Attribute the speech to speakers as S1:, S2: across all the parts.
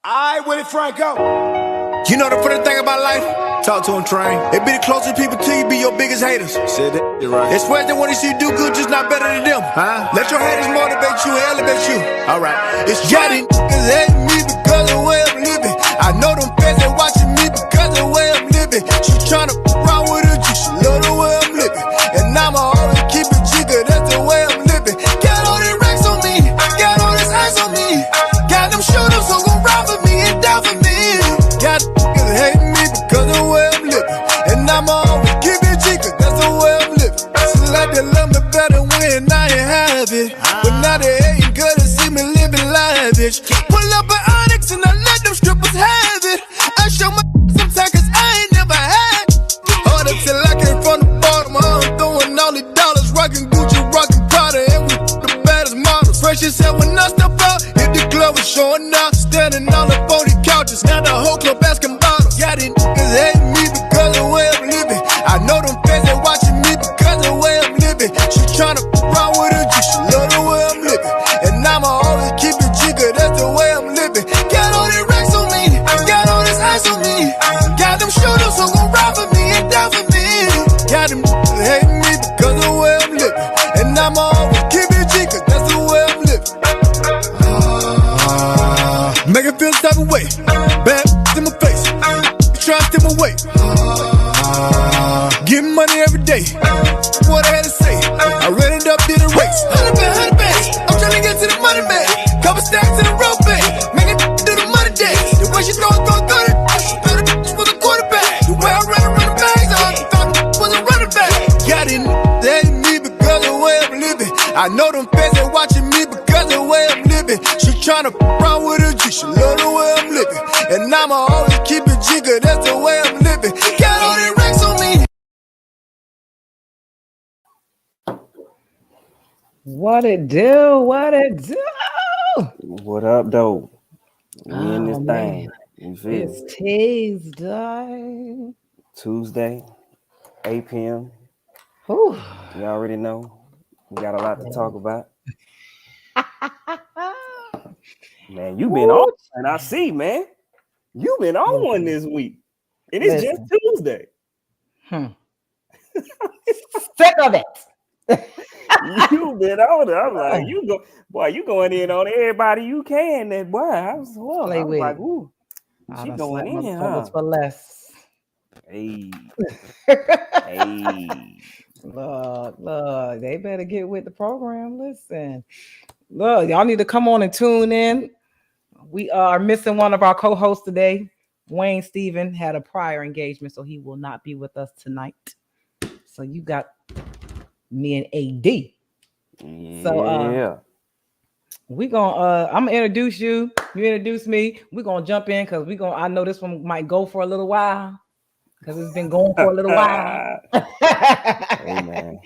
S1: I Willie Franco. You know the funny thing about life? Talk to him, train. It be the closest people to you be your biggest haters. Said that, you're right. It's where they want to see you do good, just not better than them. Huh? Let your haters motivate you and elevate you. Alright. It's Johnny niggas hate me because of the way I'm living. I know them fans that watching me because of the way I'm living. She tryna run with her G, she love the way I'm living. And I'ma always keep it jigger, that's the way I'm living. Got all these racks on me, got all this ice on me. Got them shooters who gon' ride for me and die for me. Got niggas hate me because of the way I'm living. And I'ma always keep it jigger, that's the way I'm living. She like they love me better when I ain't have it. But now they ain't good to see me living lavish. Pull up an Onyx and I let them strippers have it. I show my sometimes cause I ain't never had. Hard until I came from the bottom. I'm throwing all these dollars, rockin' Gucci, rockin' Prada, and we the baddest models. Fresh as hell when I step out, hit the club was showing up. Standing all up on these couches, now the whole club asking bottles. Got these niggas hate me because of the way I'm living. I know them fans that watching me because of the way I'm living. She tryna run with her G, she love the way I'm living. And I'ma always keep it jigger, that's the way I'm living. Got all these racks on me, got all this ice on me. Got them shooters who gon' ride for me and die for me. Got them niggas hate me because of the way I'm living. And I'ma always keep it jigger, that's the way I'm living. Make it feel the type of way, bad in my face, try to steal my weight. Getting money every day, what I had to say, I ran it up, did a race. 100 bands, I'm trying to get to the money bag. Couple stacks in a row bag, make it do the money day. The way she throw it, she throw it for the quarterback. The way I ran around the bags, I thought it was a running back. Got it, they hate me because of the way I'm living. I know them fans that watching me because of the way I'm living. She tryna run with her G, she love the way I'm living. And I'ma always keep it jigger, that's the way I'm living. Got all these racks on me.
S2: What it do? What it do?
S3: What up, though? We in this
S2: man.
S3: thing. You feel
S2: It's Tuesday.
S3: Tuesday, 8 p.m.
S2: Whew.
S3: You already know. We got a lot to talk about. Man, you been on, and I see, man. You been on one this week. And it's just Tuesday.
S2: Sick of it.
S3: You been on it. I'm like, you going in on everybody you can. That boy, I was like, ooh, she going in, huh?
S2: For less.
S3: Hey.
S2: Look, they better get with the program. Listen, look, y'all need to come on and tune in. We are missing one of our co-hosts today. Wayne Stephen had a prior engagement, so he will not be with us tonight. So you got me and AD. So we gonna I'm gonna introduce you. You introduce me. We're gonna jump in because I know this one might go for a little while. Because it's been going for a little while.
S3: Amen.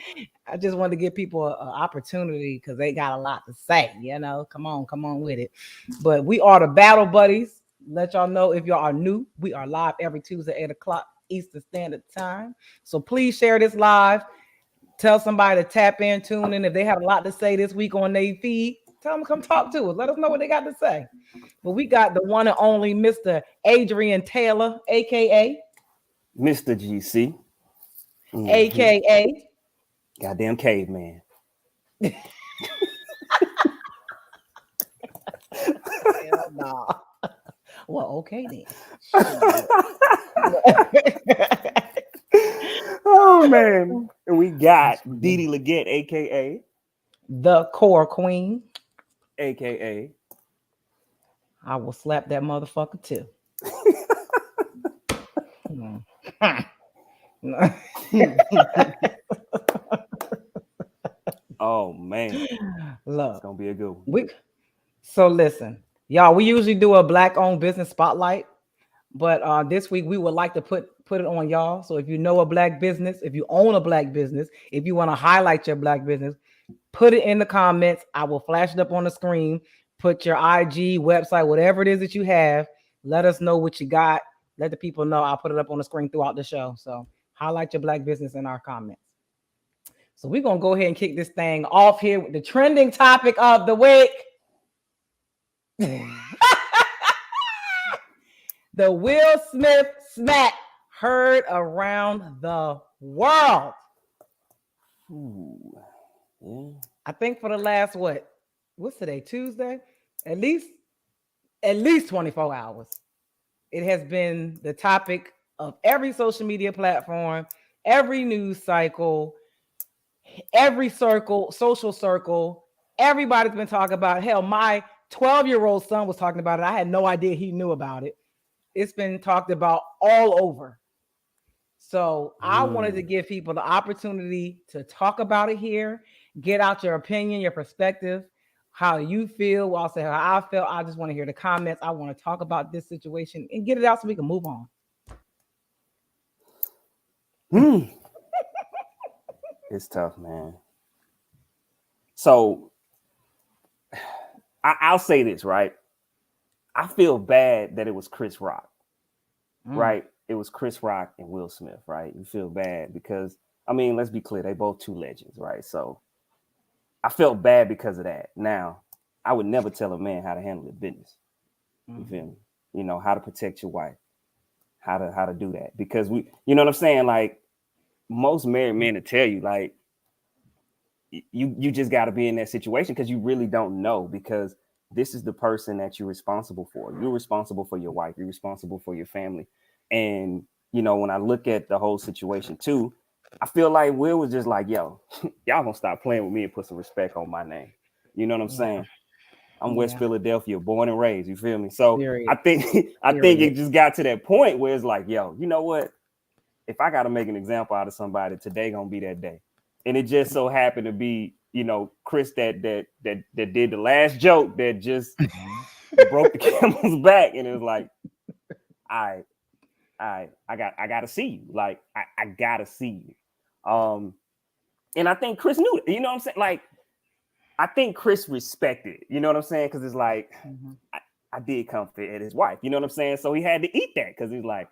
S2: I just wanted to give people an opportunity because they got a lot to say. You know, come on with it. But we are the Battle Buddies. Let y'all know if y'all are new, we are live every Tuesday, 8 o'clock Eastern Standard Time. So please share this live. Tell somebody to tap in, tune in. If they have a lot to say this week on their feed, tell them to come talk to us. Let us know what they got to say. But we got the one and only Mr. Adrian Taylor, a.k.a.
S3: Mr. GC.
S2: Mm-hmm. A.k.a.
S3: Goddamn caveman.
S2: Hell nah. Well, okay then.
S3: Oh, man. And we got Didi Legette, a.k.a.
S2: The Core Queen.
S3: A.k.a.
S2: I will slap that motherfucker too.
S3: Oh man,
S2: look,
S3: it's gonna be a good one.
S2: So listen, y'all, we usually do a black-owned business spotlight, but this week we would like to put it on y'all. So if you know a black business, if you own a black business, if you want to highlight your black business, put it in the comments. I will flash it up on the screen. Put your IG, website, whatever it is that you have. Let us know what you got. Let the people know. I'll put it up on the screen throughout the show. So highlight your black business in our comments. So we're going to go ahead and kick this thing off here with the trending topic of the week. The Will Smith smack heard around the world.
S3: Ooh. Yeah.
S2: I think for the last what's today? Tuesday? At least 24 hours. It has been the topic of every social media platform, every news cycle, every social circle. Everybody's been talking about it. Hell, my 12-year-old son was talking about it. I had no idea he knew about it. It's been talked about all over. So I wanted to give people the opportunity to talk about it here, get out your opinion, your perspective, how you feel. I'll say how I felt. I just want to hear the comments. I want to talk about this situation and get it out so we can move on.
S3: It's tough, man. So I'll say this, right? I feel bad that it was Chris Rock, right? It was Chris Rock and Will Smith, right? You feel bad because, I mean, let's be clear. They both two legends, right? So I felt bad because of that. Now, I would never tell a man how to handle his business. You feel me? You know, how to protect your wife, how to do that. Because you know what I'm saying? Like, most married men to tell you, like, you just got to be in that situation because you really don't know, because this is the person that you're responsible for. You're responsible for your wife. You're responsible for your family. And, you know, when I look at the whole situation too, I feel like Will was just like, yo, y'all gonna stop playing with me and put some respect on my name. You know what I'm saying? I'm West Philadelphia, born and raised. You feel me? So I think it just got to that point where it's like, yo, you know what? If I got to make an example out of somebody, today gonna be that day. And it just so happened to be, you know, Chris that did the last joke that just broke the camel's back, and it was like, I gotta see you. Like, I gotta see you. And I think Chris knew it. You know what I'm saying? Like, I think Chris respected it. You know what I'm saying? Because it's like, I did come fit at his wife. You know what I'm saying? So he had to eat that because he's like,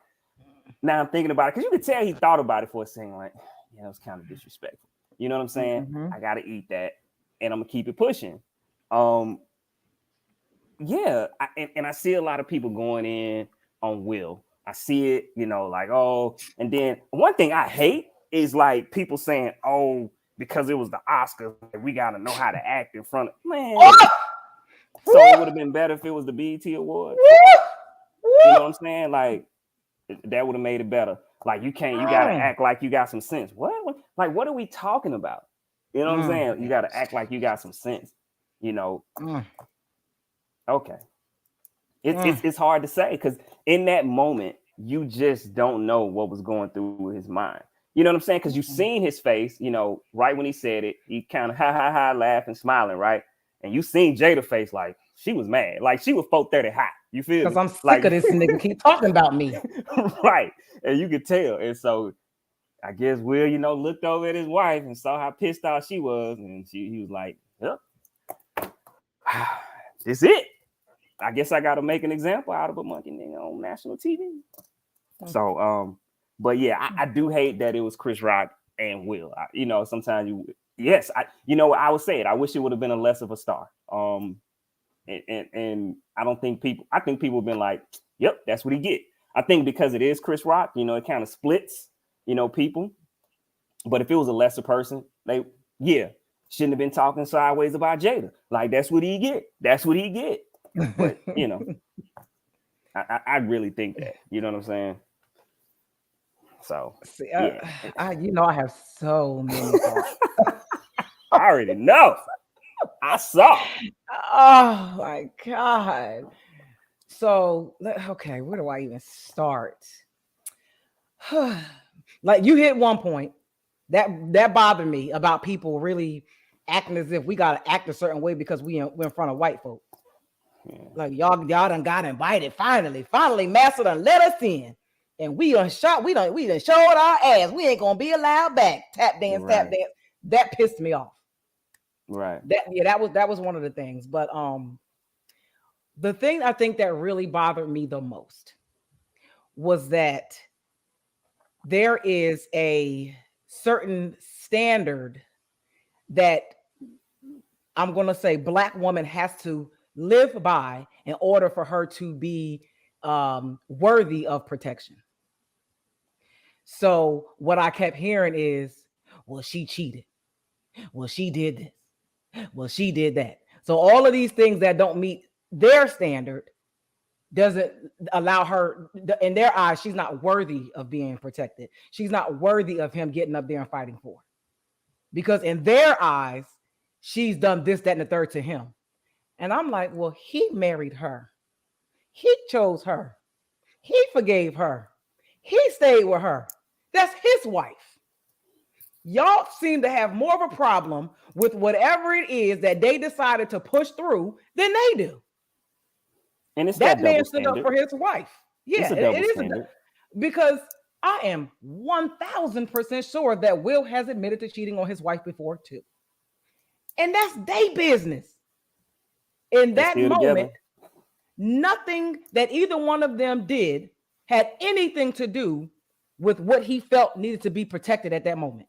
S3: now I'm thinking about it. Because you could tell he thought about it for a second. Like, yeah, it was kind of disrespectful. You know what I'm saying? I got to eat that. And I'm going to keep it pushing. Yeah. And I see a lot of people going in on Will. I see it, you know, like, oh. And then one thing I hate is like people saying, oh, because it was the Oscars, we got to know how to act in front of, man. So it would have been better if it was the BET Awards. You know what I'm saying? Like, that would have made it better. Like, you got to act like you got some sense. What? Like, what are we talking about? You know what I'm saying? You got to act like you got some sense, you know? Okay. It's hard to say because in that moment, you just don't know what was going through his mind. You know what I'm saying? Because you've seen his face, you know, right when he said it, he kind of ha, laughing, smiling, right? And you seen Jada's face, like, she was mad. Like, she was 430 hot. You feel me?
S2: Because I'm sick of this nigga keep talking about me.
S3: Right. And you could tell. And so I guess Will, you know, looked over at his wife and saw how pissed off she was. And he was like, yep, this it. I guess I got to make an example out of a monkey nigga on national TV. So, but yeah, I do hate that it was Chris Rock and Will. You know, sometimes I would say it. I wish it would have been a less of a star. And I think people have been like, yep, that's what he get. I think because it is Chris Rock, you know, it kind of splits, you know, people. But if it was a lesser person, shouldn't have been talking sideways about Jada. Like, that's what he get. That's what he get. But, you know, I really think that, you know what I'm saying? So,
S2: see, I have so many thoughts.
S3: I already know. I saw.
S2: Oh my God. So, okay, where do I even start? Like, you hit one point that bothered me about people really acting as if we got to act a certain way because we're in front of white folk. Yeah. Like, y'all done got invited. Finally, Master done let us in. And we done showed our ass. We ain't gonna be allowed back. Tap dance. That pissed me off.
S3: Right.
S2: That was one of the things. But the thing I think that really bothered me the most was that there is a certain standard that I'm gonna say Black woman has to live by in order for her to be worthy of protection. So what I kept hearing is, well, she cheated. Well, she did this. Well, she did that. So all of these things that don't meet their standard doesn't allow her, in their eyes, she's not worthy of being protected. She's not worthy of him getting up there and fighting for her. Because in their eyes, she's done this, that, and the third to him. And I'm like, well, he married her. He chose her. He forgave her. He stayed with her. That's his wife. Y'all seem to have more of a problem with whatever it is that they decided to push through than they do.
S3: And it's
S2: that man stood up for his wife. Yeah, it is because I am 1000% sure that Will has admitted to cheating on his wife before too. And that's their business. In that moment, nothing that either one of them did had anything to do with what he felt needed to be protected at that moment.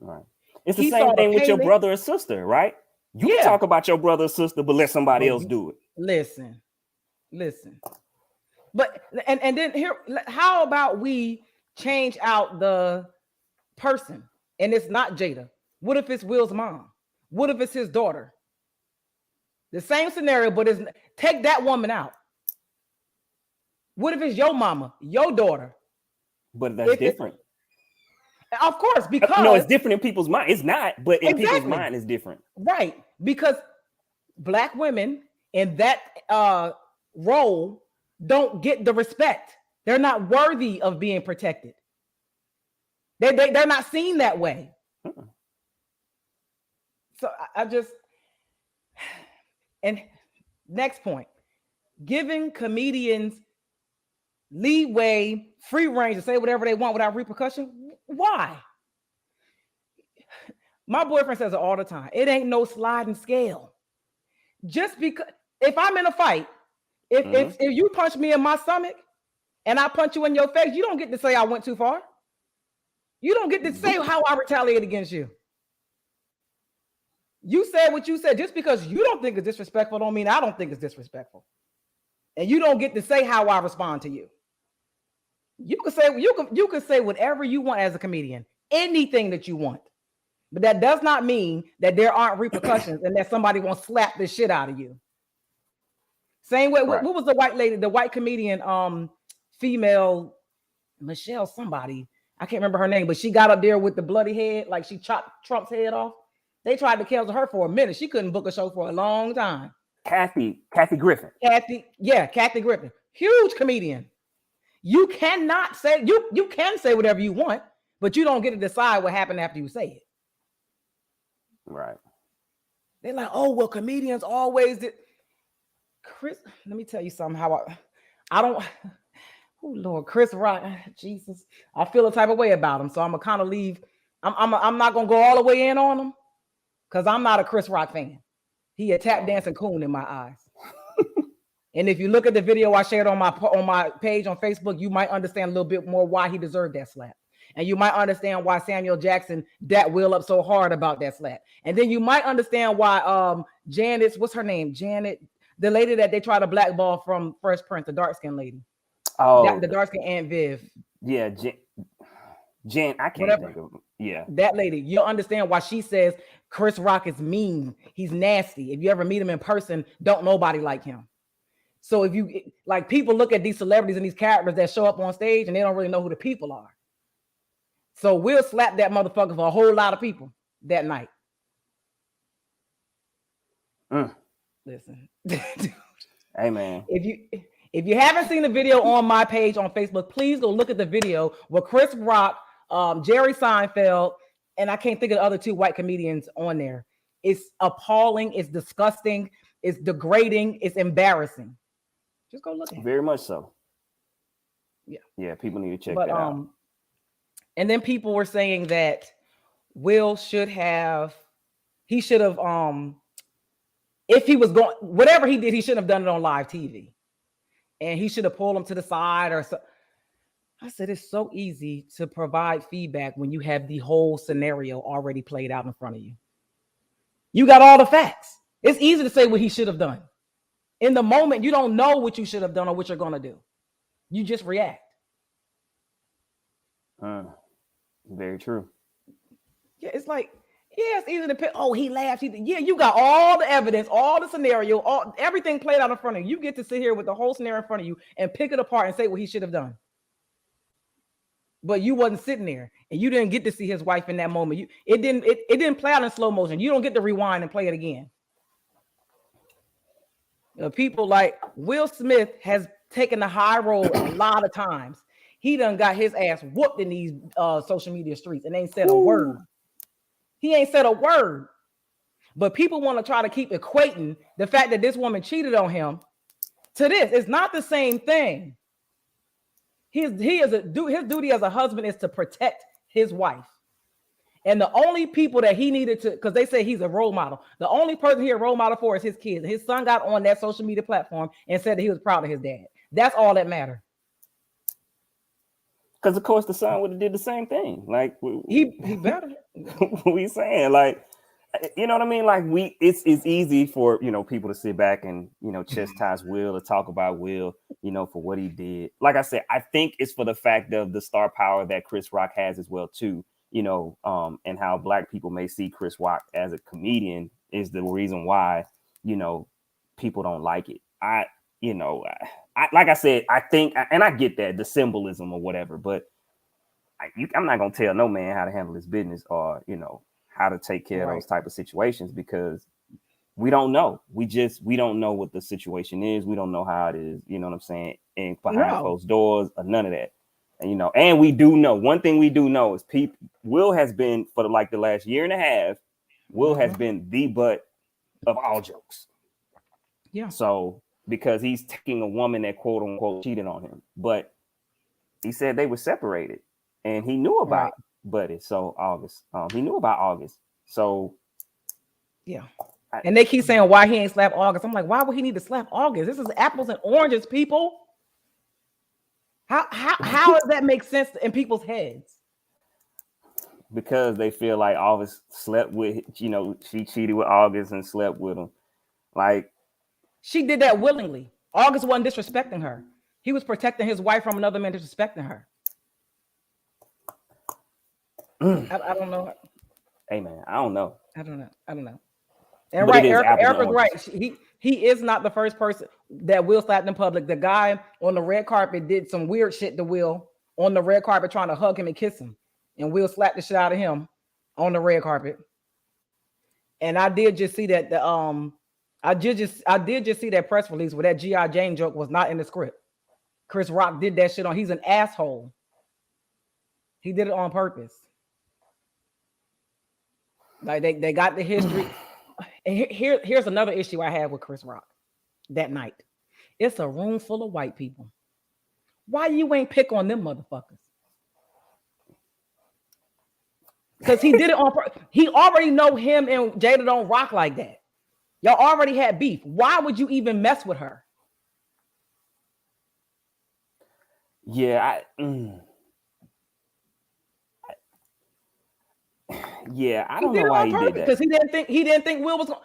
S3: Right. It's the same thing with your brother or sister, right? You can talk about your brother or sister, but let somebody else do it.
S2: Listen. But and then here, how about we change out the person? And it's not Jada. What if it's Will's mom? What if it's his daughter? The same scenario, but take that woman out. What if it's your mama, your daughter?
S3: But that's different.
S2: Of course, because
S3: no, it's different in people's mind. It's not, but in people's mind, it's different.
S2: Right, because Black women in that role don't get the respect. They're not worthy of being protected. They're not seen that way. So I just, and next point, giving comedians leeway, free range to say whatever they want without repercussion. Why? My boyfriend says it all the time. It ain't no sliding scale. Just because if I'm in a fight, if you punch me in my stomach and I punch you in your face, you don't get to say I went too far. You don't get to say how I retaliate against you. You said what you said. Just because you don't think it's disrespectful don't mean I don't think it's disrespectful. And you don't get to say how I respond to you. You can say whatever you want as a comedian, anything that you want. But that does not mean that there aren't repercussions and that somebody won't slap the shit out of you. Same way, right. What was the white lady, the white comedian, female, Michelle somebody, I can't remember her name, but she got up there with the bloody head, like she chopped Trump's head off. They tried to cancel her for a minute. She couldn't book a show for a long time.
S3: Kathy Griffin.
S2: Kathy Griffin. Huge comedian. You cannot say, you can say whatever you want, but you don't get to decide what happened after you say it.
S3: Right.
S2: They're like, oh, well, comedians always did. Chris, let me tell you something. How I don't. Oh Lord, Chris Rock, Jesus, I feel a type of way about him, so I'm gonna kind of leave. I'm not gonna go all the way in on him because I'm not a Chris Rock fan. He a tap dancing coon in my eyes. And if you look at the video I shared on my page on Facebook, you might understand a little bit more why he deserved that slap. And you might understand why Samuel Jackson that Will up so hard about that slap. And then you might understand why Janet, what's her name? Janet, the lady that they try to blackball from Fresh Prince, the dark-skinned lady. Oh, the dark-skinned Aunt Viv.
S3: Yeah, Jan, I can't think of. Yeah,
S2: that lady. You'll understand why she says Chris Rock is mean. He's nasty. If you ever meet him in person, don't nobody like him. So if you like, people look at these celebrities and these characters that show up on stage and they don't really know who the people are. So Will slap that motherfucker for a whole lot of people that night. Listen,
S3: hey man,
S2: if you haven't seen the video on my page on Facebook, please go look at the video with Chris Rock, Jerry Seinfeld, and I can't think of the other two white comedians on there. It's appalling. It's disgusting. It's degrading. It's embarrassing. Just go look at it.
S3: Very much so.
S2: Yeah.
S3: People need to check that out.
S2: And then people were saying that Will should have, if he was going, whatever he did, he shouldn't have done it on live TV. And he should have pulled him to the side or so. I said, it's so easy to provide feedback when you have the whole scenario already played out in front of you. You got all the facts. It's easy to say what he should have done. In the moment, you don't know what you should have done or what you're going to do. You just react.
S3: Very true.
S2: Yeah, it's like, yeah, it's easy to pick. Oh, he laughed. Yeah, you got all the evidence, all the scenario, everything played out in front of you. You get to sit here with the whole scenario in front of you and pick it apart and say what he should have done. But you wasn't sitting there, and you didn't get to see his wife in that moment. It didn't play out in slow motion. You don't get to rewind and play it again. People like Will Smith has taken the high road a lot of times. He done got his ass whooped in these social media streets and ain't said a word. He ain't said a word. But people want to try to keep equating the fact that this woman cheated on him to this. It's not the same thing. His duty as a husband is to protect his wife. And the only people that he needed to, because they say he's a role model, the only person he a role model for is his kids. His son got on that social media platform and said that he was proud of his dad. That's all that mattered.
S3: Because of course the son would have did the same thing. Like
S2: he better.
S3: We saying, like, you know what I mean? Like it's easy for, you know, people to sit back and, you know, chastise Will or talk about Will, you know, for what he did. Like I said, I think it's for the fact of the star power that Chris Rock has as well too, you know, and how Black people may see Chris Rock as a comedian is the reason why, you know, people don't like it. Like I said, I think, and I get that, the symbolism or whatever, but I'm not gonna tell no man how to handle his business or, you know, how to take care of those type of situations, because we don't know. We don't know what the situation is. We don't know how it is. You know what I'm saying? And behind closed doors or none of that. And, you know, and we do know one thing we do know is Will has been for the last year and a half. Will has been the butt of all jokes.
S2: Yeah.
S3: So because he's taking a woman that quote unquote cheated on him, but he said they were separated and he knew about Buddy. So August, he knew about August. So
S2: yeah. And they keep saying why he ain't slapped August. I'm like, why would he need to slap August? This is apples and oranges, people. How does that make sense in people's heads?
S3: Because they feel like August slept with, you know, she cheated with August and slept with him. Like,
S2: she did that willingly. August wasn't disrespecting her. He was protecting his wife from another man disrespecting her. I don't know.
S3: Hey man, I don't know.
S2: I don't know. And
S3: but
S2: right, Erica's right. He is not the first person that Will slapped in public. The guy on the red carpet did some weird shit to Will on the red carpet, trying to hug him and kiss him, and Will slapped the shit out of him on the red carpet. And I did just see that I did just see that press release where that G.I. Jane joke was not in the script. Chris Rock did that shit on. He's an asshole. He did it on purpose. Like they got the history. And here's another issue I had with Chris Rock that night. It's a room full of white people. Why you ain't pick on them motherfuckers? Because he did it on purpose. He already know him and Jada don't rock like that. Y'all already had beef. Why would you even mess with her?
S3: Yeah, I don't know why he did that.
S2: Because he didn't think Will was going.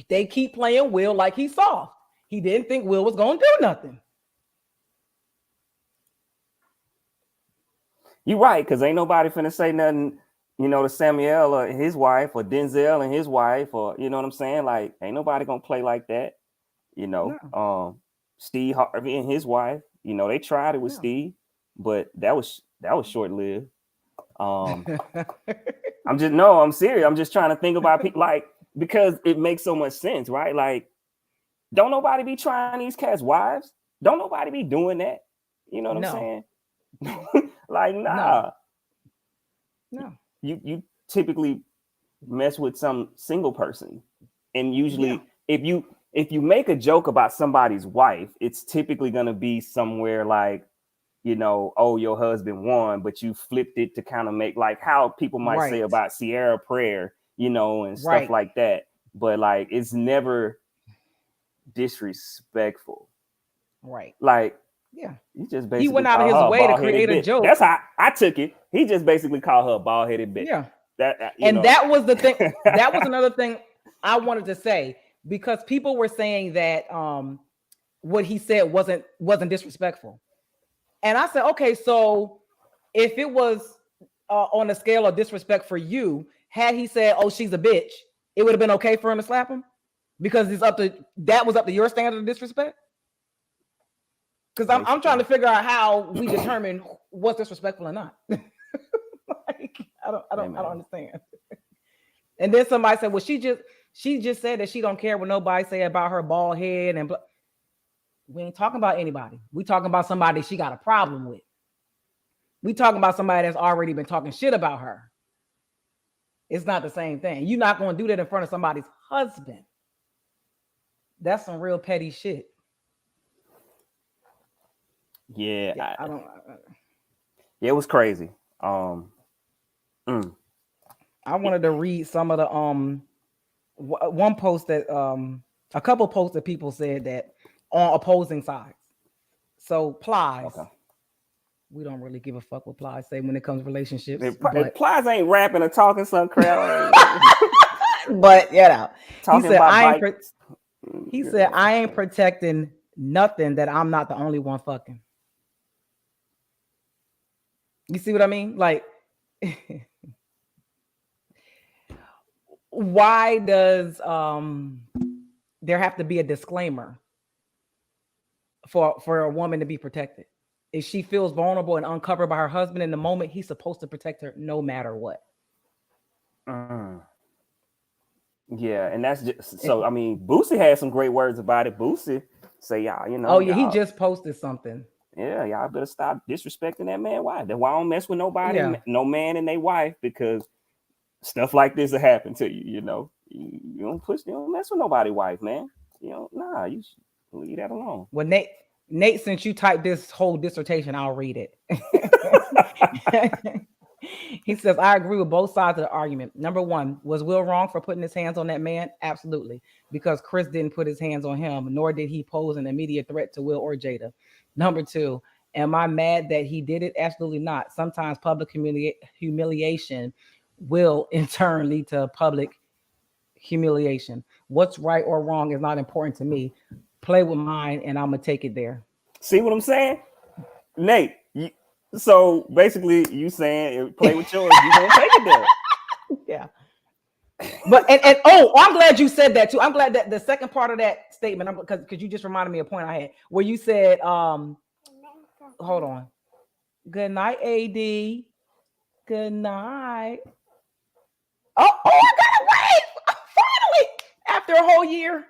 S2: They keep playing Will like he's soft. He didn't think Will was going to do nothing.
S3: You're right, because ain't nobody finna say nothing, you know, to Samuel or his wife or Denzel and his wife, or you know what I'm saying? Like, ain't nobody gonna play like that. You know, no. Steve Harvey and his wife, you know, they tried it with Steve, but that was short-lived. I'm serious. I'm just trying to think about people, like, because it makes so much sense, right? Like, don't nobody be trying these cats' wives. Don't nobody be doing that. You know what I'm saying? Like, nah.
S2: No.
S3: You typically mess with some single person, and usually if you make a joke about somebody's wife, it's typically gonna be somewhere like, you know, oh, your husband won, but you flipped it to kind of make like how people might say about Sierra Prayer, you know, and stuff like that. But like, it's never disrespectful.
S2: Right.
S3: Like,
S2: yeah,
S3: he just basically
S2: he went out of his way to create a joke.
S3: That's how I took it. He just basically called her a bald-headed bitch.
S2: Yeah.
S3: That
S2: was the thing. That was another thing I wanted to say. because people were saying that what he said wasn't disrespectful. And I said, okay, so if it was on a scale of disrespect for you, had he said, "Oh, she's a bitch," it would have been okay for him to slap him, because that was up to your standard of disrespect. Because I'm trying to figure out how we determine what's disrespectful or not. Like, I don't understand. And then somebody said, "Well, she just said that she don't care what nobody say about her bald head and." We ain't talking about anybody. We talking about somebody she got a problem with. We talking about somebody that's already been talking shit about her. It's not the same thing. You're not going to do that in front of somebody's husband. That's some real petty shit.
S3: Yeah,
S2: I don't.
S3: Yeah, it was crazy.
S2: I wanted to read some of the one post that a couple posts that people said that on opposing sides. So Plies.
S3: Okay.
S2: We don't really give a fuck what Plies say when it comes to relationships.
S3: If Plies ain't rapping or talking some crap.
S2: But you know, he said
S3: he
S2: said I ain't protecting nothing that I'm not the only one fucking. You see what I mean? Like, why does there have to be a disclaimer for a woman to be protected? If she feels vulnerable and uncovered by her husband in the moment, he's supposed to protect her no matter what.
S3: Yeah, and that's just so. I mean, Boosie had some great words about it. Boosie say, y'all, you know.
S2: Oh yeah, he just posted something.
S3: Yeah, y'all better stop disrespecting that man's wife. That's why I don't mess with nobody, no man and their wife, because stuff like this will happen to you. You know, you don't mess with nobody's wife, man. You know, nah, you should leave that alone.
S2: Well, Nate, since you typed this whole dissertation, I'll read it. He says, I agree with both sides of the argument. Number one, was Will wrong for putting his hands on that man? Absolutely. Because Chris didn't put his hands on him, nor did he pose an immediate threat to Will or Jada. Number two, am I mad that he did it? Absolutely not. Sometimes public humiliation will in turn lead to public humiliation. What's right or wrong is not important to me. Play with mine and I'm going to take it there.
S3: See what I'm saying? Nate, so basically you saying play with yours, you going to take it there.
S2: Yeah. But and I'm glad you said that too. I'm glad that the second part of that statement, because you just reminded me of a point I had where you said, hold on. Good night, AD. Good night. Oh, I got away! Finally, after a whole year.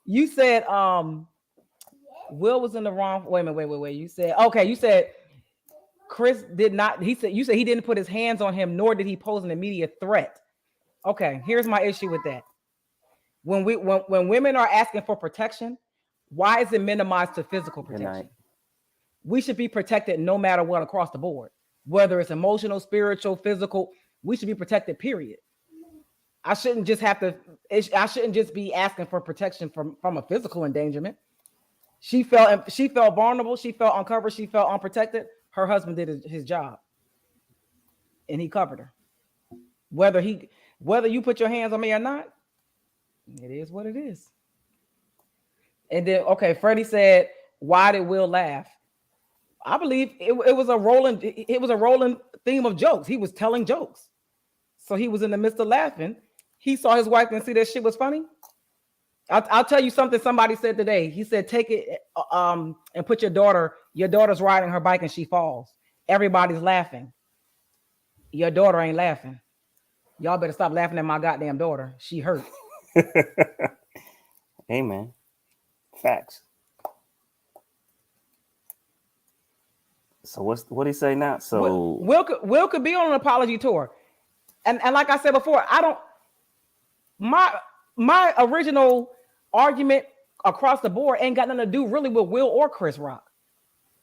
S2: You said Will was in the wrong. Wait. You said Chris did not. You said he didn't put his hands on him, nor did he pose an immediate threat. Okay, here's my issue with that. When women are asking for protection, why is it minimized to physical protection? We should be protected no matter what across the board, whether it's emotional, spiritual, physical. We should be protected, period. I shouldn't just be asking for protection from a physical endangerment. She felt vulnerable. She felt uncovered. She felt unprotected. Her husband did his job, and he covered her. Whether you put your hands on me or not, it is what it is. And then, okay, Freddie said, "Why did Will laugh?" I believe it was a rolling theme of jokes. He was telling jokes, so he was in the midst of laughing. He saw his wife and see that shit was funny. I'll tell you something somebody said today. He said, take it and put your daughter's riding her bike and she falls. Everybody's laughing. Your daughter ain't laughing. Y'all better stop laughing at my goddamn daughter. She hurt.
S3: Amen. Facts. So what did he say now? So
S2: Will could be on an apology tour. And like I said before, my original argument across the board ain't got nothing to do really with Will or Chris Rock.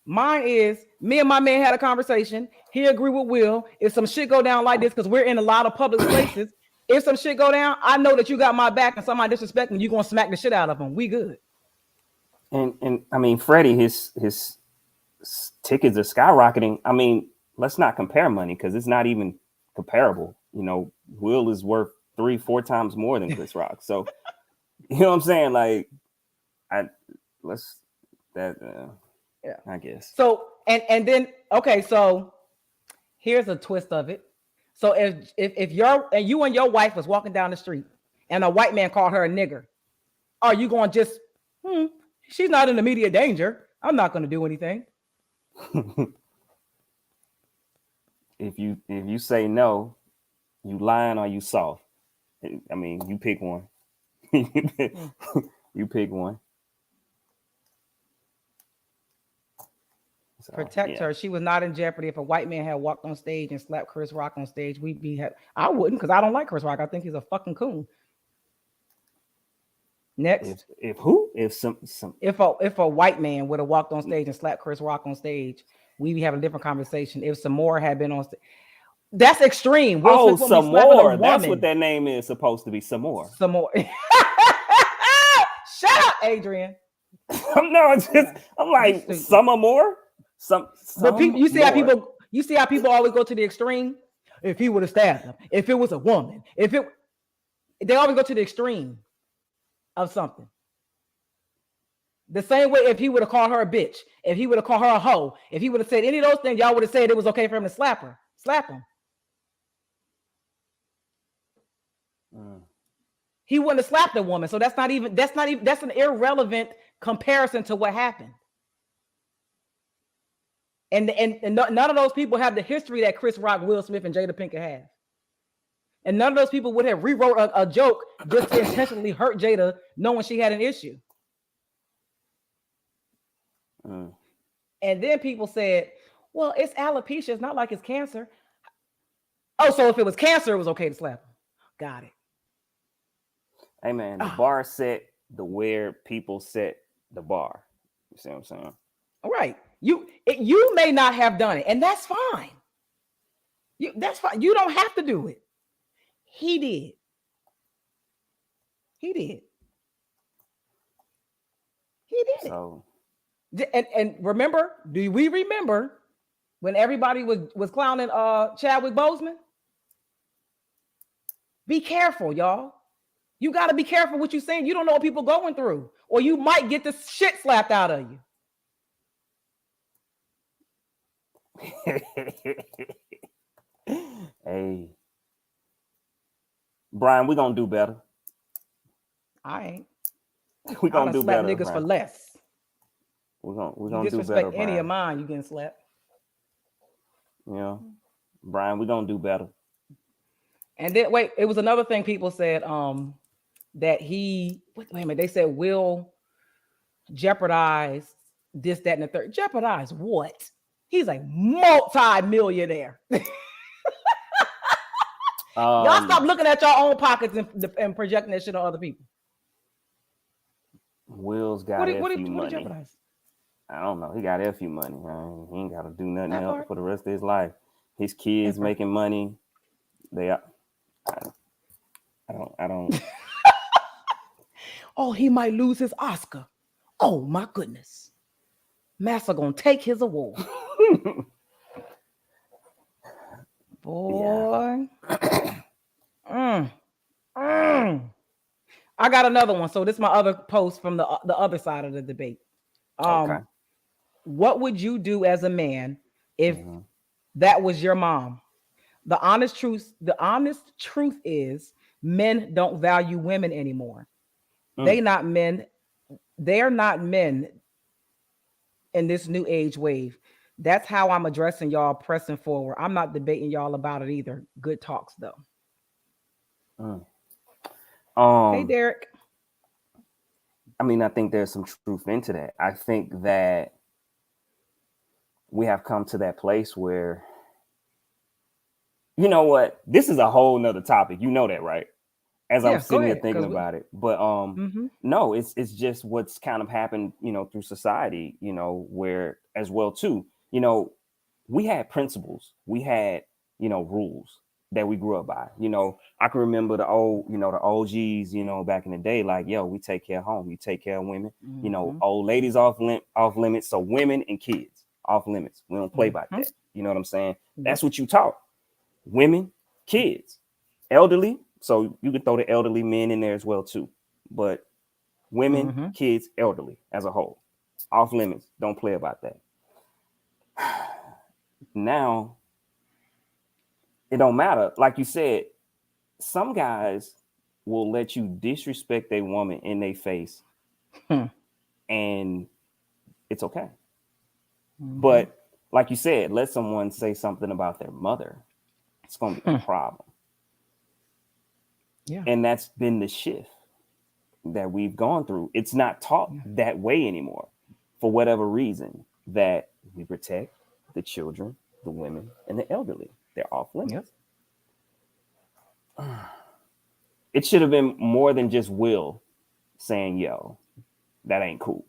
S2: Mine is me and my man had a conversation. He agreed with Will. If some shit go down like this, because we're in a lot of public places, if some shit go down, I know that you got my back and somebody disrespecting you, gonna smack the shit out of him. We good.
S3: And I mean, Freddie, his tickets are skyrocketing. I mean, let's not compare money because it's not even comparable. You know, Will is worth 3-4 times more than Chris Rock. So you know what I'm saying? Like, I guess.
S2: So and then okay, so here's a twist of it. So if you and your wife was walking down the street and a white man called her a nigger, are you going to just she's not in immediate danger, I'm not going to do anything?
S3: If you say no, you lying or you soft. I mean, you pick one. You pick one. So,
S2: protect her. She was not in jeopardy. If a white man had walked on stage and slapped Chris Rock on stage, I wouldn't, because I don't like Chris Rock. I think he's a fucking coon. Next.
S3: If who? If
S2: a white man would have walked on stage and slapped Chris Rock on stage, we'd be having a different conversation. If some more had been on stage. That's extreme.
S3: Some more. That's what that name is supposed to be. Some more.
S2: Some more. Shut up, Adrian.
S3: I'm like some or more.
S2: But people, you see how people always go to the extreme. If he would have stabbed him, if it was a woman, they always go to the extreme of something. The same way, if he would have called her a bitch, if he would have called her a hoe, if he would have said any of those things, y'all would have said it was okay for him to slap him. He wouldn't have slapped a woman, so that's an irrelevant comparison to what happened. And none of those people have the history that Chris Rock, Will Smith, and Jada Pinkett have. And none of those people would have rewrote a joke just to intentionally hurt Jada, knowing she had an issue. And then people said, well, it's alopecia. It's not like it's cancer. Oh, so if it was cancer, it was okay to slap him. Got it.
S3: Hey, man, the bar set the where people set the bar. You see what I'm saying?
S2: All right. You may not have done it, and that's fine. That's fine. You don't have to do it. He did.
S3: So,
S2: and remember, do we remember when everybody was clowning Chadwick Boseman? Be careful, y'all. You got to be careful what you're saying. You don't know what people are going through, or you might get the shit slapped out of you.
S3: Hey, Brian, we're gonna do better.
S2: I ain't.
S3: We're gonna do better.
S2: Niggas
S3: Brian.
S2: for less.
S3: We're gonna do better.
S2: Disrespect any of mine, you getting slapped.
S3: Yeah, Brian, we're gonna do better.
S2: And then wait, it was another thing people said that wait a minute, they said Will jeopardize this, that, and the third. Jeopardize what? He's a multi-millionaire. Y'all stop looking at your own pockets and projecting that shit on other people.
S3: Will's got money.
S2: Jeopardize?
S3: I don't know. He got FU money. He ain't got to do nothing else for the rest of his life. His kids making money. They are. I don't.
S2: Oh, he might lose his Oscar. Oh my goodness. Massa gonna take his award. Boy. I got another one. So this is my other post from the other side of the debate.
S3: Okay.
S2: What would you do as a man if that was your mom? The honest truth is men don't value women anymore. They're not men in this new age wave. That's how I'm addressing y'all, pressing forward. I'm not debating y'all about it either. Good talks though. Hey, Derek.
S3: I mean, I think there's some truth into that. I think that we have come to that place where, you know what? This is a whole nother topic. You know that, right? As I'm sitting here thinking about it. But no, it's just what's kind of happened, through society, where as well too, we had principles, we had, rules that we grew up by. I can remember the OGs, back in the day, like, yo, we take care of home, you take care of women, old ladies off limits. So women and kids off limits. We don't play by that. You know what I'm saying? That's what you taught. Women, kids, elderly, So you can throw the elderly men in there as well too. But women, kids, elderly as a whole, off limits. Don't play about that. Now, it don't matter. Like you said, some guys will let you disrespect a woman in their face, and it's okay. But like you said, let someone say something about their mother, it's going to be a problem.
S2: Yeah.
S3: And that's been the shift that we've gone through. It's not taught that way anymore for whatever reason, that we protect the children, the women, and the elderly. They're off limits. It should have been more than just Will saying, yo, that ain't cool.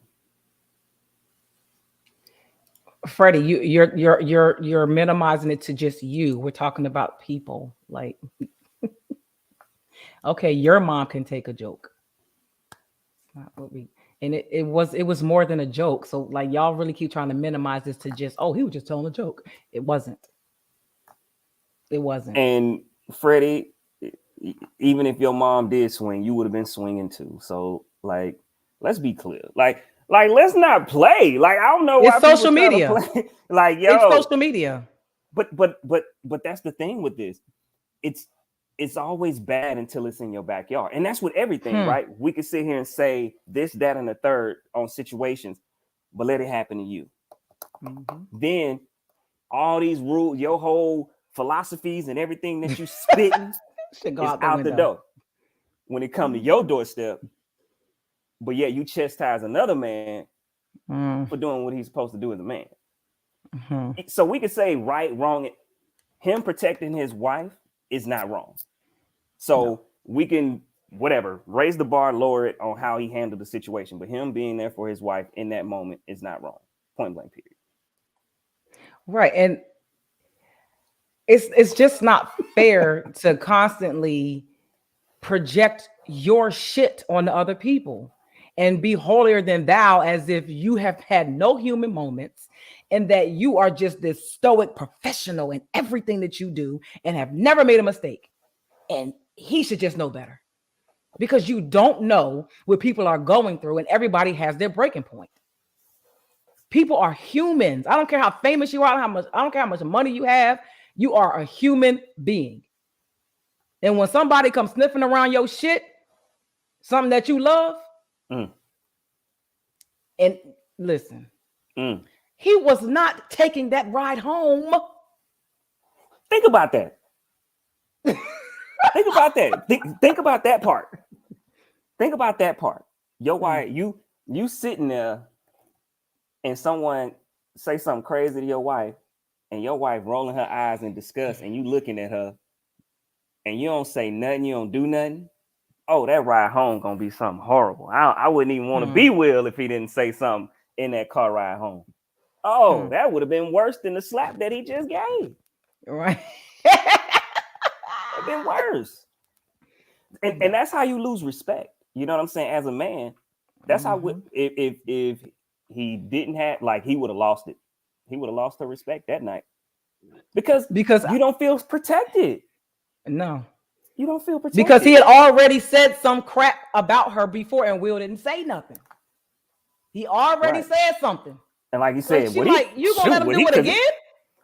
S2: Freddie, you're minimizing it to just you. We're talking about people. Like, okay, your mom can take a joke. It's not what we, and it was more than a joke. So like, y'all really keep trying to minimize this to just, oh, he was just telling a joke. It wasn't. It wasn't.
S3: And Freddie, even if your mom did swing, you would have been swinging too. So like, let's be clear. Like let's not play. Like, I don't know why
S2: it's social media.
S3: Like, yo,
S2: it's social media.
S3: But that's the thing with this. It's always bad until it's in your backyard. And that's with everything, right? We can sit here and say this, that, and the third on situations, but let it happen to you. Then all these rules, your whole philosophies and everything that you spitting is out the door when it comes to your doorstep. But yeah, you chastise another man for doing what he's supposed to do as a man. So we could say right, wrong. Him protecting his wife is not wrong. So we can, whatever, raise the bar, lower it on how he handled the situation. But him being there for his wife in that moment is not wrong. Point blank, period.
S2: Right. And it's just not fair to constantly project your shit on the other people and be holier than thou, as if you have had no human moments and that you are just this stoic professional in everything that you do and have never made a mistake. And he should just know better, because you don't know what people are going through, and everybody has their breaking point. People are humans. I don't care how famous you are, I don't care how much money you have. You are a human being. And when somebody comes sniffing around your shit, something that you love, and listen, he was not taking that ride home.
S3: Think about that. Think about that. Think about that part. Think about that part. Your wife, you sitting there and someone say something crazy to your wife, and your wife rolling her eyes in disgust, and you looking at her, and you don't say nothing, you don't do nothing. Oh, that ride home gonna be something horrible. I wouldn't even want to be Will if he didn't say something in that car ride home. Oh, that would have been worse than the slap that he just gave.
S2: Right.
S3: It'd been worse. And that's how you lose respect. You know what I'm saying? As a man, that's how if he didn't have, like, he would have lost it. He would have lost her respect that night. Because you don't feel protected.
S2: No.
S3: You don't feel protected.
S2: Because he had already said some crap about her before, and Will didn't say nothing. He already said something.
S3: And like you said,
S2: you gonna let him do it again?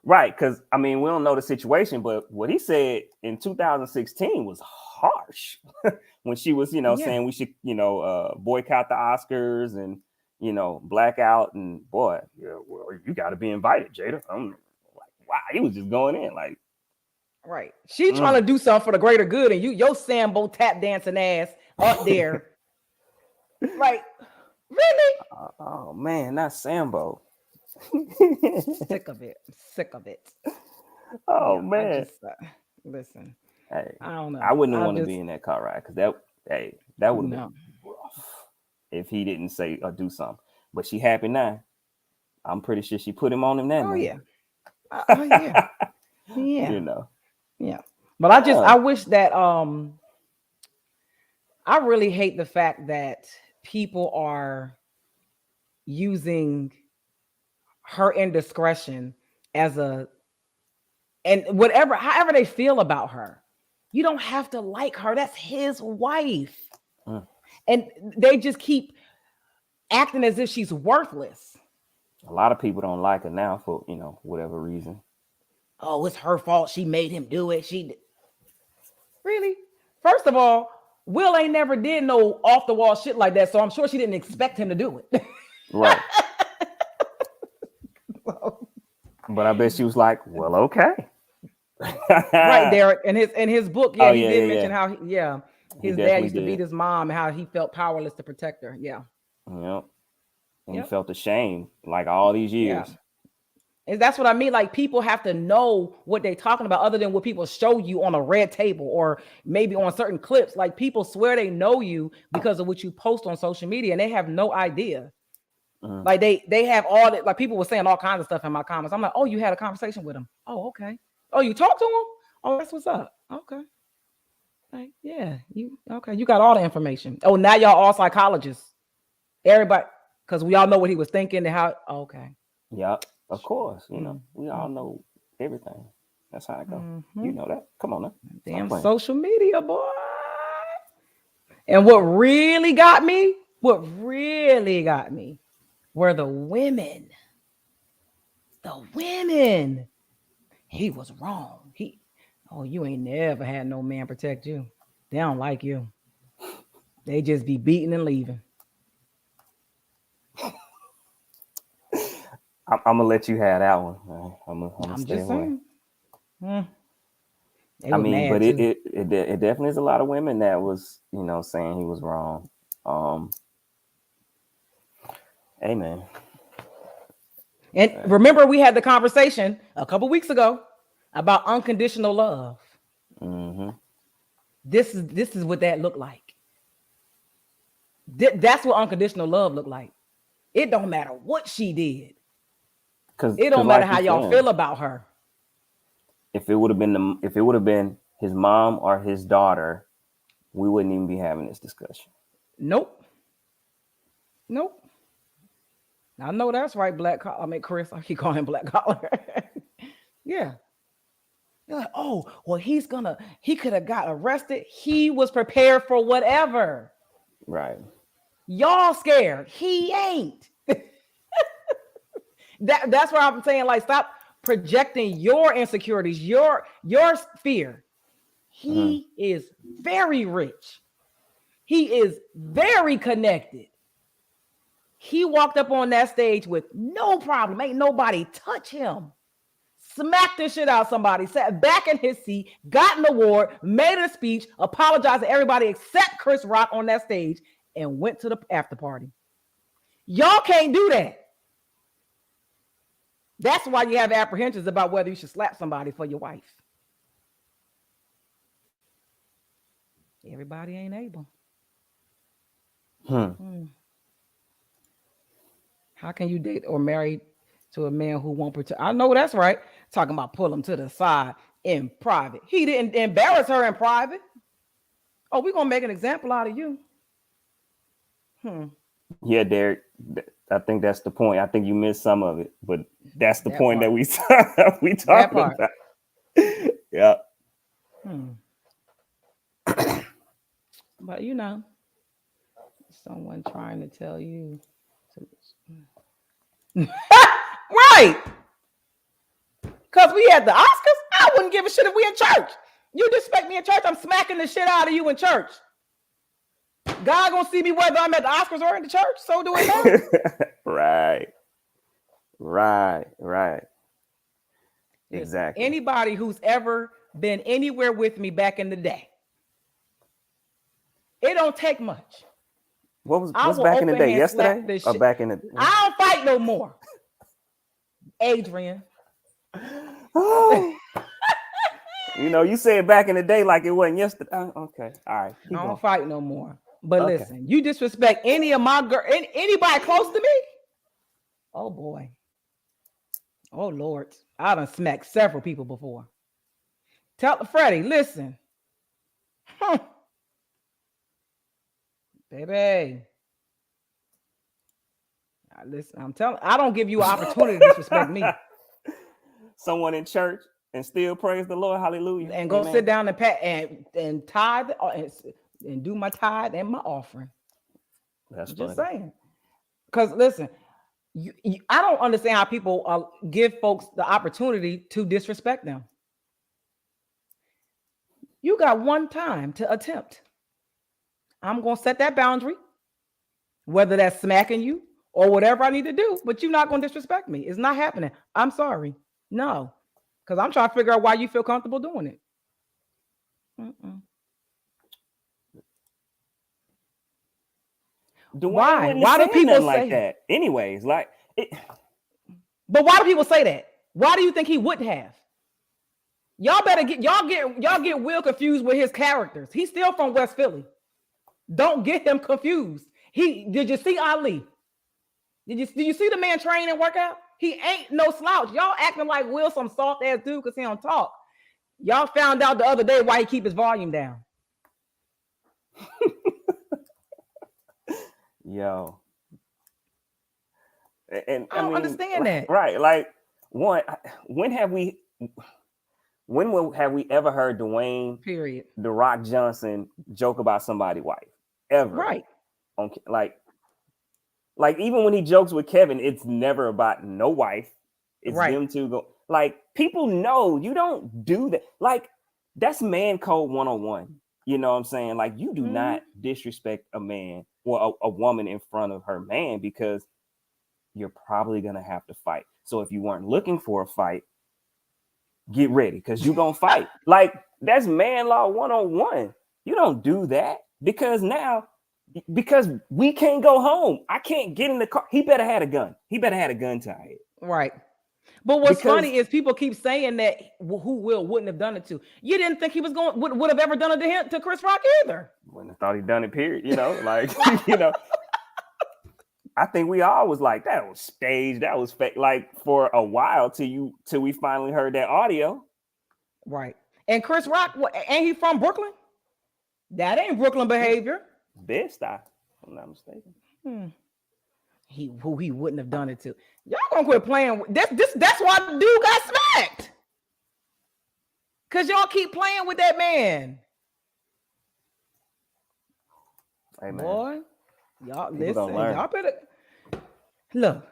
S3: Right, because I mean, we don't know the situation, but what he said in 2016 was harsh. When she was, saying we should, boycott the Oscars and, black out, and boy, well, you got to be invited, Jada. I'm like, wow, he was just going in like.
S2: Right. She trying to do something for the greater good, and your Sambo tap dancing ass up there. Like, really?
S3: Oh man, not Sambo.
S2: Sick of it. Sick of it.
S3: Oh man.
S2: Listen.
S3: Hey,
S2: I don't know.
S3: I wouldn't want to be in that car ride, because that would have been rough if he didn't say or do something. But she happy now. I'm pretty sure she put him on him that night.
S2: Oh yeah. Yeah. Yeah. But I wish that I really hate the fact that people are using her indiscretion as and however they feel about her. You don't have to like her. That's his wife.
S3: Mm.
S2: And they just keep acting as if she's worthless.
S3: A lot of people don't like her now for, whatever reason.
S2: Oh, it's her fault. She made him do it. Really? First of all, Will ain't never did no off the wall shit like that, so I'm sure she didn't expect him to do it.
S3: Right. But I bet she was like, well, okay.
S2: Right, Derek. In his book,
S3: Oh,
S2: he
S3: yeah,
S2: did
S3: yeah,
S2: mention
S3: yeah.
S2: how
S3: He
S2: his dad
S3: definitely
S2: used to beat
S3: did.
S2: his mom and how he felt powerless to protect her. Yeah.
S3: Yep. And
S2: Yep.
S3: he felt ashamed like all these years.
S2: Yeah. And that's what I mean. Like, people have to know what they're talking about, other than what people show you on a red table or maybe on certain clips. Like, people swear they know you because of what you post on social media, and they have no idea.
S3: Mhm.
S2: Like, they have all that. Like, people were saying all kinds of stuff in my comments. I'm like, oh, you had a conversation with him. Oh, okay. Oh, you talked to him? Oh, that's what's up. Okay. Like, yeah, you got all the information. Oh, now y'all all psychologists. Everybody, because we all know what he was thinking and how. Okay.
S3: Yep. Of course.
S2: Mm-hmm.
S3: We all know everything. That's how it goes.
S2: Mm-hmm.
S3: You know that. Come on now.
S2: Damn social media, boy. And what really got me were the women. The women. He was wrong. You ain't never had no man protect you. They don't like you. They just be beating and leaving.
S3: I'm gonna let you have that one. Man. I'm
S2: I'm
S3: stay
S2: just
S3: away.
S2: saying.
S3: I mean, but it definitely is a lot of women that was, saying he was wrong. Hey, man.
S2: And remember, we had the conversation a couple weeks ago about unconditional love.
S3: Mm-hmm.
S2: This is what that looked like. That's what unconditional love looked like. It don't matter what she did. It don't matter how y'all feel about her.
S3: If it would have been his mom or his daughter, we wouldn't even be having this discussion.
S2: Nope. I know that's right, Chris. I keep calling him Black Collar. Yeah. You're like, oh, well, he could have got arrested. He was prepared for whatever.
S3: Right.
S2: Y'all scared. He ain't. That's why I'm saying, like, stop projecting your insecurities, your fear. He is very rich. He is very connected. He walked up on that stage with no problem. Ain't nobody touch him. Smacked the shit out of somebody, sat back in his seat, got an award, made a speech, apologized to everybody except Chris Rock on that stage, and went to the after party. Y'all can't do that. That's why you have apprehensions about whether you should slap somebody for your wife. Everybody ain't able. How can you date or marry to a man who won't protect? I know that's right. Talking about pull him to the side in private. He didn't embarrass her in private. Oh, we're gonna make an example out of you.
S3: Yeah, Derek. I think that's the point. I think you missed some of it, but that's the point that we talking about. Yeah.
S2: But someone trying to tell you right. Because we had the Oscars, I wouldn't give a shit if we in church. You disrespect me in church, I'm smacking the shit out of you in church. God gonna see me whether I'm at the Oscars or in the church. So do it now.
S3: Right. Exactly.
S2: Anybody who's ever been anywhere with me back in the day, it don't take much.
S3: What's back in the day? Yesterday or back in the?
S2: I don't fight no more. Adrian.
S3: You said back in the day like it wasn't yesterday. Okay, all right.
S2: I don't fight no more. But listen, you disrespect any of my anybody close to me. Oh boy. Oh Lord, I done smacked several people before. Tell Freddie, listen. Baby. Listen, I'm telling, I don't give you an opportunity to disrespect me.
S3: Someone in church and still praise the Lord. Hallelujah.
S2: And go
S3: Amen.
S2: sit down and tithe and do my tithe and my offering.
S3: That's
S2: Just
S3: funny.
S2: saying. Because listen, I don't understand how people give folks the opportunity to disrespect them. You got one time to attempt. I'm going to set that boundary, whether that's smacking you or whatever I need to do, but you're not going to disrespect me. It's not happening. I'm sorry. No, because I'm trying to figure out why you feel comfortable doing it. Why? Why do people say
S3: like that? Anyways, like it.
S2: But why do people say that? Why do you think he wouldn't have? Y'all get Will confused with his characters. He's still from West Philly. Don't get him confused. Did you see Ali? Did you see the man train and work out? He ain't no slouch. Y'all acting like Will some soft ass dude because he don't talk. Y'all found out the other day why he keep his volume down.
S3: Yo. And
S2: I don't understand that.
S3: Right. Like when have we ever heard Dwayne The Rock Johnson joke about somebody's wife? Ever.
S2: Right.
S3: Like even when he jokes with Kevin, it's never about no wife. It's them two go. Like people know you don't do that. Like that's man code 101. You know what I'm saying? Like you do not disrespect a man or a woman in front of her man because you're probably gonna have to fight. So if you weren't looking for a fight, get ready because you're gonna fight. Like that's man law 101. You don't do that because we can't go home. I can't get in the car. He better have a gun. He better have a gun to our head.
S2: Right. But what's funny is people keep saying that who wouldn't have done it to. You didn't think he was would have ever done it to him, to Chris Rock either.
S3: Wouldn't have thought he'd done it, period. You know, like, you know. I think we all was like, that was staged, that was fake, like for a while till we finally heard that audio.
S2: Right. And Chris Rock, ain't he from Brooklyn? That ain't Brooklyn behavior.
S3: Bed-Stuy, if I'm not mistaken.
S2: He wouldn't have done it to. Y'all gonna quit playing. That's why the dude got smacked. Cause y'all keep playing with that man.
S3: Hey man.
S2: Boy, y'all listen. Y'all better look.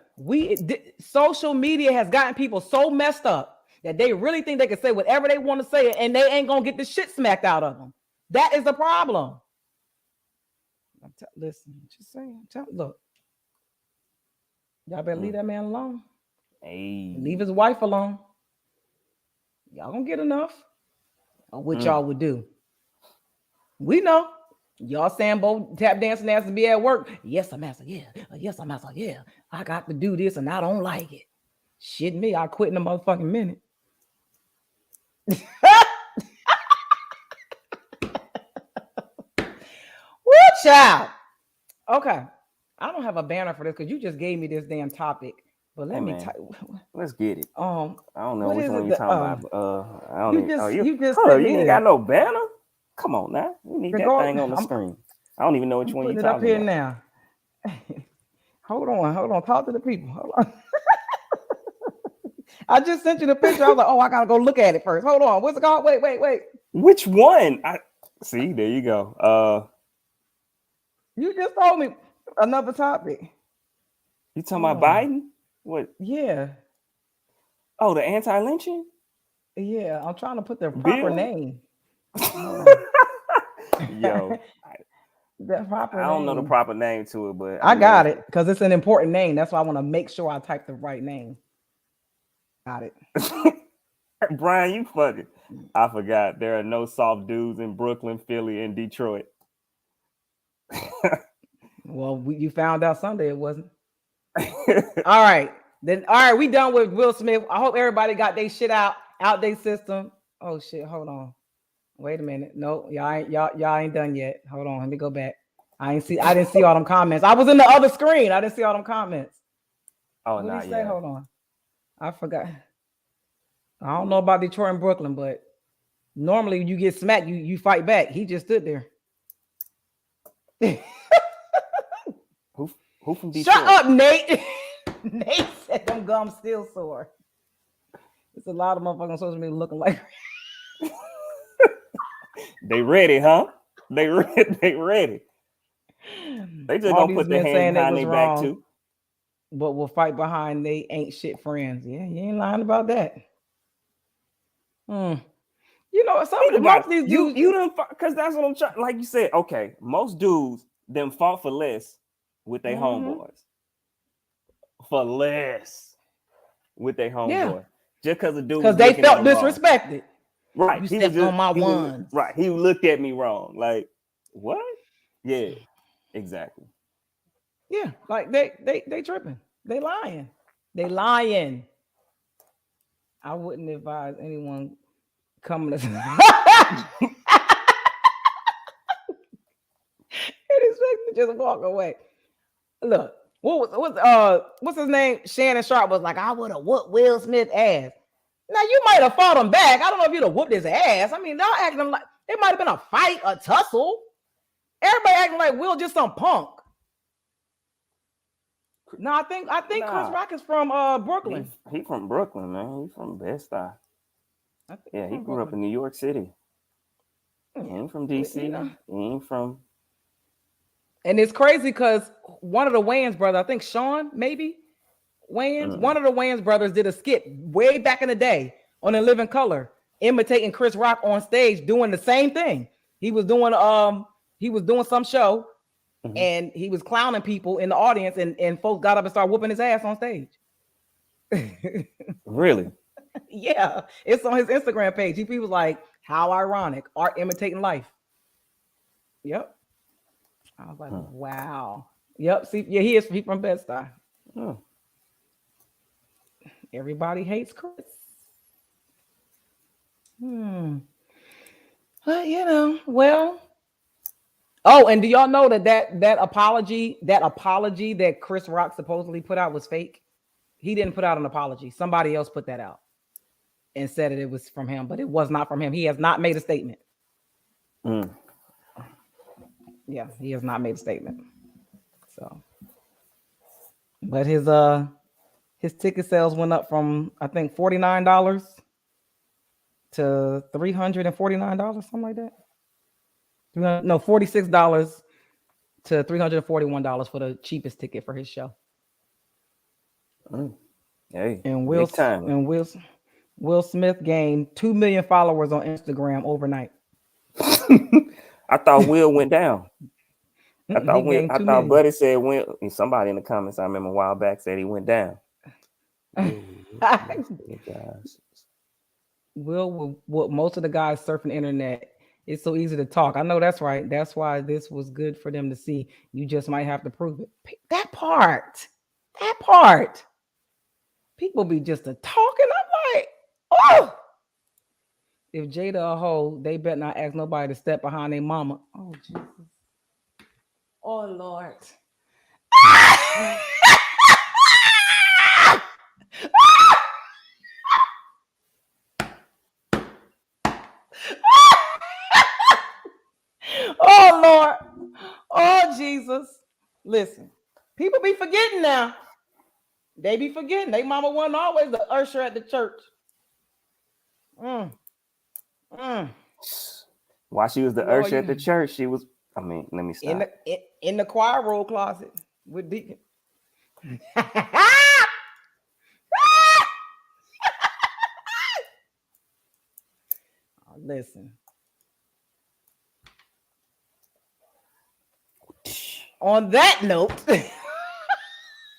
S2: Social media has gotten people so messed up that they really think they can say whatever they want to say, and they ain't gonna get the shit smacked out of them. That is the problem. Listen, just saying. Look. Y'all better leave that man alone.
S3: Hey.
S2: Leave his wife alone. Y'all gonna get enough of what y'all would do. We know. Y'all saying both tap dancing ass to be at work. Yes, I'm master. Yeah. Yes, I'm master. Yeah. I got to do this and I don't like it. Shit me. I quit in a motherfucking minute. Woo, child. Okay. I don't have a banner for this because you just gave me this damn topic. But let me
S3: let's get it. I don't know
S2: which
S3: one you're talking about. I don't
S2: you
S3: ain't got no banner. Come on now. We need that thing on the screen. I don't even know which one you're talking
S2: about. Putting it up here now. Hold on. Talk to the people. Hold on. I just sent you the picture. I was like, I gotta go look at it first. Hold on. What's it called? Wait.
S3: Which one? See, there you go.
S2: You just told me another topic.
S3: You talking about Biden? What?
S2: Yeah.
S3: Oh, the anti-lynching?
S2: Yeah, I'm trying to put their proper name.
S3: Yo.
S2: The proper
S3: I don't know the proper name to it, but
S2: I got it because it's an important name. That's why I want to make sure I type the right name. Got it.
S3: Brian, you funny. I forgot. There are no soft dudes in Brooklyn, Philly, and Detroit.
S2: Well, you found out Sunday it wasn't. All right. We done with Will Smith. I hope everybody got their shit out their system. Oh shit, hold on. Wait a minute. No, y'all ain't done yet. Hold on, let me go back. I didn't see all them comments. I was in the other screen. I didn't see all them comments.
S3: Oh,
S2: what
S3: no,
S2: did he say? Hold on. I forgot. I don't know about Detroit and Brooklyn, but normally when you get smacked, you fight back. He just stood there.
S3: Who from Detroit?
S2: Shut up, Nate. Nate said them gums still sore. It's a lot of motherfuckers on social media looking like.
S3: They ready, huh? They ready. They ready. They just
S2: All
S3: gonna
S2: these
S3: put their
S2: men
S3: hands
S2: saying they
S3: behind
S2: was
S3: their back
S2: wrong,
S3: too.
S2: but will fight behind they ain't shit friends. Yeah, you ain't lying about that. Hmm. You know,
S3: Think
S2: most
S3: about
S2: of
S3: it.
S2: these
S3: You
S2: dudes.
S3: you done because that's what I'm trying. Like you said, okay, most dudes them fought for less with their homeboys. For less with their
S2: Yeah,
S3: homeboy. Just because the dude
S2: because
S3: was
S2: they
S3: looking at
S2: felt
S3: him wrong.
S2: disrespected.
S3: Right.
S2: You
S3: He was
S2: stepped on my
S3: he was
S2: ones.
S3: right. He looked at me wrong. Like, what? Yeah, exactly.
S2: Yeah, like they tripping. They lying. They lying. I wouldn't advise anyone coming to and expect to just walk away. Look, what's his name? Shannon Sharp was like, I would have whooped Will Smith ass. Now you might have fought him back. I don't know if you'd have whooped his ass. I mean, y'all acting like it might have been a fight, a tussle. Everybody acting like Will just some punk. No, I think Chris Rock is from Brooklyn.
S3: He from Brooklyn, man. He from Bed-Stuy. Yeah, he grew up in New York City. He ain't from DC.
S2: You know.
S3: He ain't from.
S2: And it's crazy because one of the Wayans brothers, I think Sean, maybe Wayans, one of the Wayans brothers did a skit way back in the day on In Living Color, imitating Chris Rock on stage, doing the same thing. He was doing some show, and he was clowning people in the audience, and folks got up and started whooping his ass on stage.
S3: Really?
S2: Yeah, it's on his Instagram page. He was like, "How ironic, art imitating life." Yep. I was like, wow. Yep. See, yeah, he from Bed-Stuy.
S3: Oh.
S2: Everybody hates Chris. But well. Oh, and do y'all know that apology that Chris Rock supposedly put out was fake? He didn't put out an apology. Somebody else put that out and said that it was from him, but it was not from him. He has not made a statement. Yeah, he has not made a statement. So, but his ticket sales went up from I think $49 to $349, something like that. No, $46 to $341 for the cheapest ticket for his show.
S3: Hey,
S2: And Will Smith gained 2 million followers on Instagram overnight.
S3: I thought Will went down. I thought Buddy said Will. Somebody in the comments I remember a while back said he went down.
S2: Will most of the guys surfing the internet. It's so easy to talk. I know that's right. That's why this was good for them to see. You just might have to prove it. That part. People be just a talking. I'm like, oh. If Jada a hoe, they better not ask nobody to step behind their mama. Oh, Jesus. Oh, Lord. Oh, Lord. Oh, Jesus. Listen, people be forgetting now. They be forgetting. They mama wasn't always the usher at the church.
S3: While she was the usher at the church, she was. I mean, let me stop.
S2: In the choir roll closet with Deacon. Listen. On that note.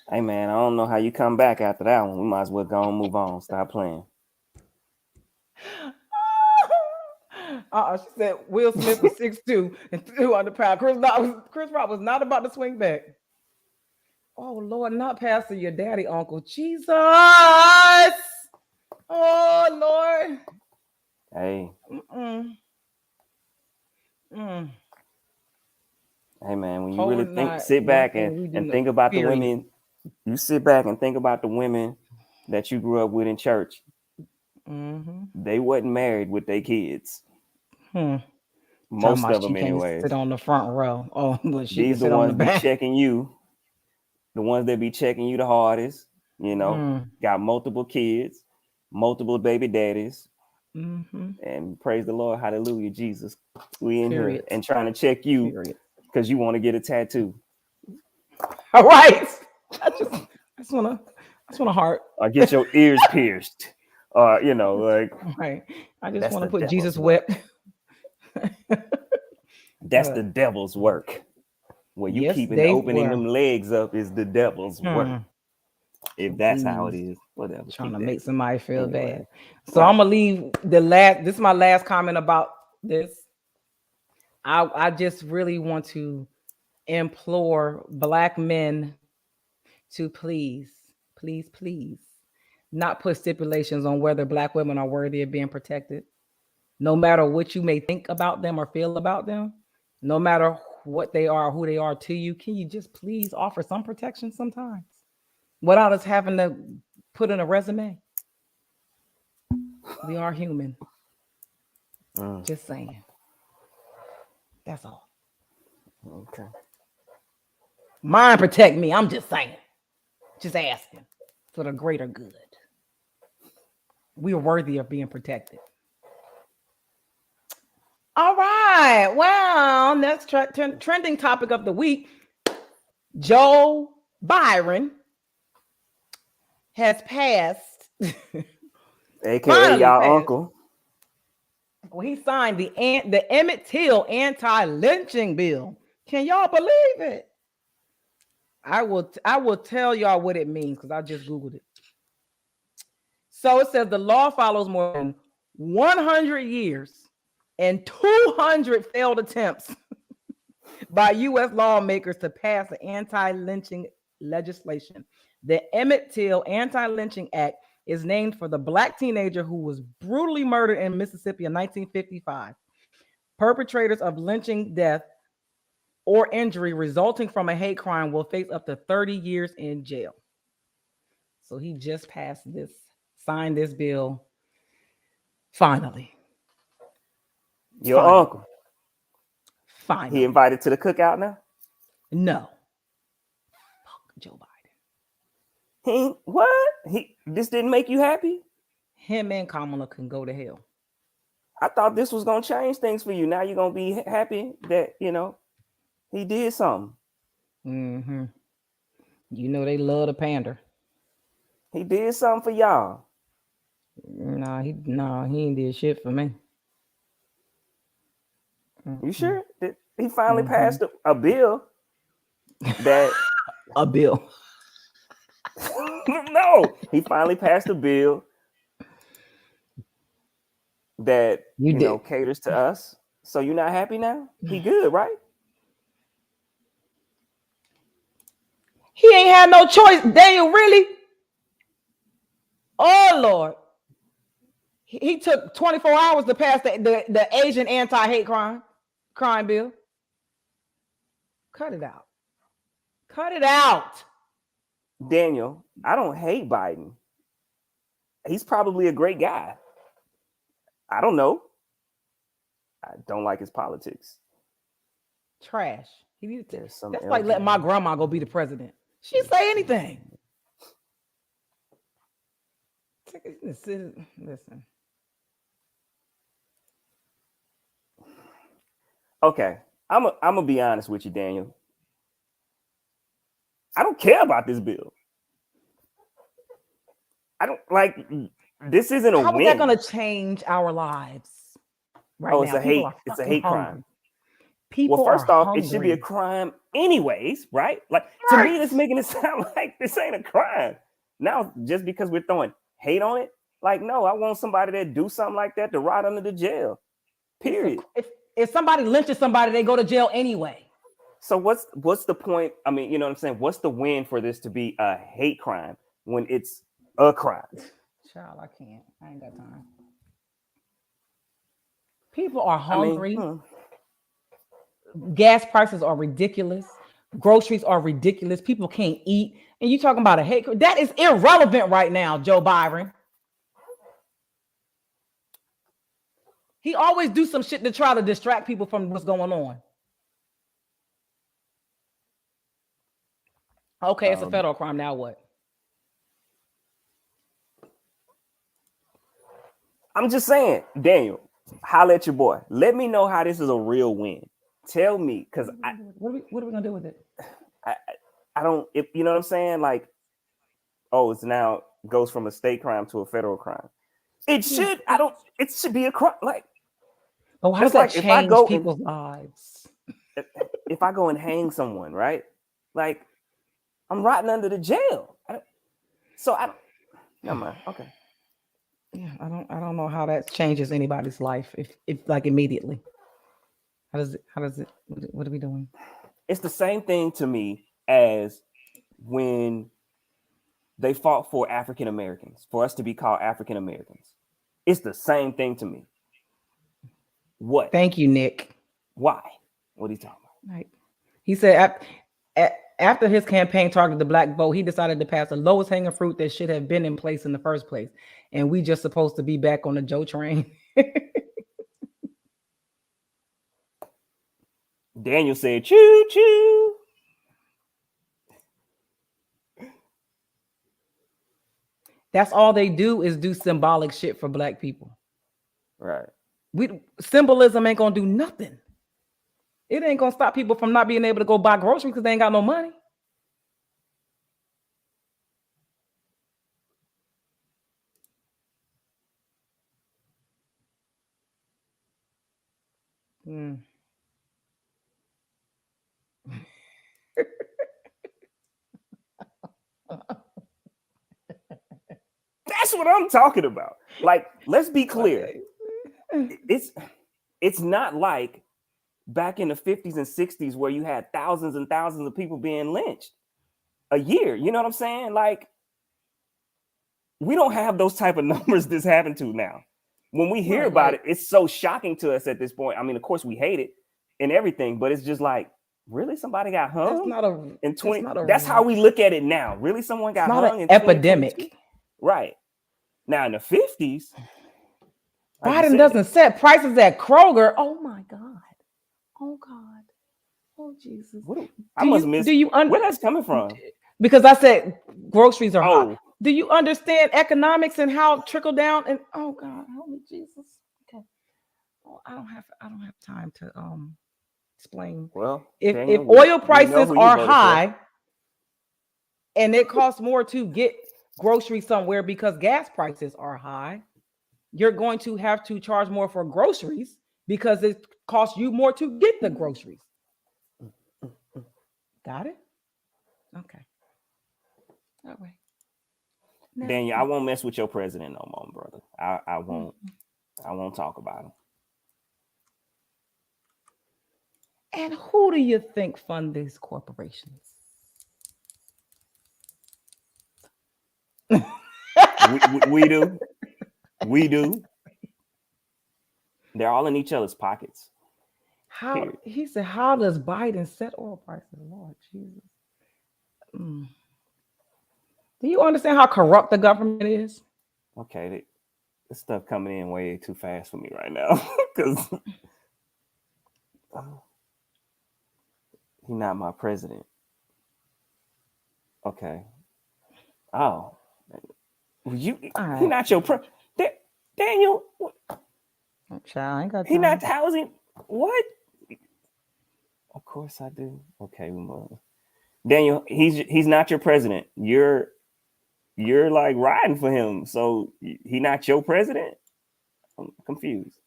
S3: Hey man, I don't know how you come back after that one. We might as well go and move on. Stop playing.
S2: She said Will Smith was 6'2" and 200 pounds. Chris Rock was not about to swing back. Oh Lord, not Pastor, your daddy, Uncle Jesus. Oh Lord.
S3: Hey. Hey man, when you really sit back and think about the women, you sit back and think about the women that you grew up with in church. They wasn't married with their kids. Most of them, anyway.
S2: Sit on the front row. Oh, but
S3: these the ones be checking you. The ones that be checking you the hardest. Got multiple kids, multiple baby daddies.
S2: Mm-hmm.
S3: And praise the Lord, hallelujah, Jesus. We in
S2: Period.
S3: here and trying to check you because you want to get a tattoo.
S2: All right. I just want to heart.
S3: Or get your ears pierced. Or, you know, like.
S2: Right. I just
S3: That's
S2: want to
S3: the
S2: put
S3: devil's
S2: Jesus
S3: work.
S2: whip.
S3: That's the devil's work. Where you
S2: Yes,
S3: keeping
S2: they
S3: opening
S2: were.
S3: them legs up is the devil's work. If that's how it
S2: Please.
S3: is, whatever.
S2: Trying to make somebody feel
S3: Anyway.
S2: bad. So I'm gonna leave this is my last comment about this. I just really want to implore Black men to please not put stipulations on whether Black women are worthy of being protected. No matter what you may think about them or feel about them, no matter what they are, who they are to you, can you just please offer some protection sometimes without us having to put in a resume? We are human. Just saying. That's all.
S3: Okay.
S2: Mind protect me. I'm just saying. Just asking for the greater good. We are worthy of being protected. All right. Well, next trending topic of the week. Joe Byron has passed.
S3: AKA y'all uncle.
S2: Well, he signed the Emmett Till anti-lynching bill. Can y'all believe it? I will tell y'all what it means because I just Googled it. So it says the law follows more than 100 years and 200 failed attempts by U.S. lawmakers to pass an anti-lynching legislation. The Emmett Till Anti-Lynching Act is named for the Black teenager who was brutally murdered in Mississippi in 1955. Perpetrators of lynching, death, or injury resulting from a hate crime will face up to 30 years in jail. So he just signed this bill. Finally.
S3: Your uncle.
S2: Finally.
S3: He invited to the cookout now?
S2: No. Fuck Joe Biden.
S3: What? This didn't make you happy?
S2: Him and Kamala can go to hell.
S3: I thought this was going to change things for you. Now you're going to be happy that, he did something.
S2: Mm-hmm. You know they love to pander.
S3: He did something for y'all.
S2: He ain't did shit for me.
S3: You sure? He finally passed a bill that...
S2: a bill.
S3: No, he finally passed a bill that, caters to us. So you're not happy now? He good, right?
S2: He ain't had no choice. Daniel, really? Oh, Lord. He took 24 hours to pass the Asian anti-hate crime bill. Cut it out. Cut it out.
S3: Daniel, I don't hate Biden. He's probably a great guy. I don't know. I don't like his politics.
S2: Trash. That's like letting my grandma go be the president. She say anything. Listen.
S3: Okay, I'm gonna be honest with you, Daniel. I don't care about this bill. I don't like. This isn't a win.
S2: How is that going to change our lives? Right now?
S3: It's a hate. It's a hate crime.
S2: People
S3: first
S2: are
S3: off,
S2: hungry.
S3: It should be a crime anyways, right? Like to me, it's making it sound like this ain't a crime. Now, just because we're throwing hate on it, like no, I want somebody that do something like that to rot under the jail. Period.
S2: If somebody lynches somebody, they go to jail anyway.
S3: So what's the point? I mean, you know what I'm saying? What's the win for this to be a hate crime when it's a crime?
S2: Child, I can't. I ain't got time. People are hungry. Gas prices are ridiculous. Groceries are ridiculous. People can't eat. And you talking about a hate crime? That is irrelevant right now, Joe Byron. He always do some shit to try to distract people from what's going on. Okay, it's a federal crime. Now what?
S3: I'm just saying, Daniel, holla at your boy. Let me know how this is a real win. Tell me, because
S2: what are we gonna do with it?
S3: I don't, if you know what I'm saying, like, oh, it's now goes from a state crime to a federal crime. It should. I don't. It should be a crime. Like,
S2: but how does that
S3: like
S2: change people's lives?
S3: If I go and hang someone, right? Like, I'm rotting under the jail. Never mind. Okay.
S2: Yeah, I don't know how that changes anybody's life if like immediately. How does it? What are we doing?
S3: It's the same thing to me as when they fought for African Americans, for us to be called African Americans. It's the same thing to me. What?
S2: Thank you, Nick.
S3: Why? What are you talking about?
S2: Right. He said after his campaign targeted the black vote, he decided to pass the lowest hanging fruit that should have been in place in the first place. And we just supposed to be back on the Joe train.
S3: Daniel said, choo choo.
S2: That's all they do is do symbolic shit for black people.
S3: Right.
S2: Symbolism ain't gonna do nothing. It ain't gonna stop people from not being able to go buy groceries because they ain't got no money.
S3: That's what I'm talking about. Like, let's be clear. It's not like back in the 50s and 60s where you had thousands and thousands of people being lynched a year. You know what I'm saying? Like, we don't have those type of numbers this happened to now. When we hear about it, it's so shocking to us at this point. I mean, of course, we hate it and everything, but it's just like, really, somebody got hung? That's how we look at it now. Really, someone got hung in
S2: epidemic.
S3: Right. Now in the 50s,
S2: like Biden doesn't set prices at Kroger. Oh my God. Oh God. Oh Jesus.
S3: I must miss where that's coming from.
S2: Because I said groceries are hot. Do you understand economics and how trickle down? And oh God, help me, Jesus. Okay. Oh, I don't have time to explain.
S3: Well,
S2: if oil prices are high and it costs more to get groceries somewhere because gas prices are high, you're going to have to charge more for groceries because it costs you more to get the groceries. Got it? Okay. All right.
S3: Now, Daniel, I won't mess with your president no more, brother. I won't. I won't talk about him.
S2: And who do you think fund these corporations?
S3: we do. We do. They're all in each other's pockets.
S2: He said, how does Biden set oil prices? Lord Jesus. Do you understand how corrupt the government is?
S3: Okay, this stuff coming in way too fast for me right now. Because he's not my president. Okay. Oh. He not your Daniel.
S2: Child, I ain't got time.
S3: He not housing. What? Of course I do. Okay, Daniel, he's not your president. You're like riding for him. So he not your president? I'm confused.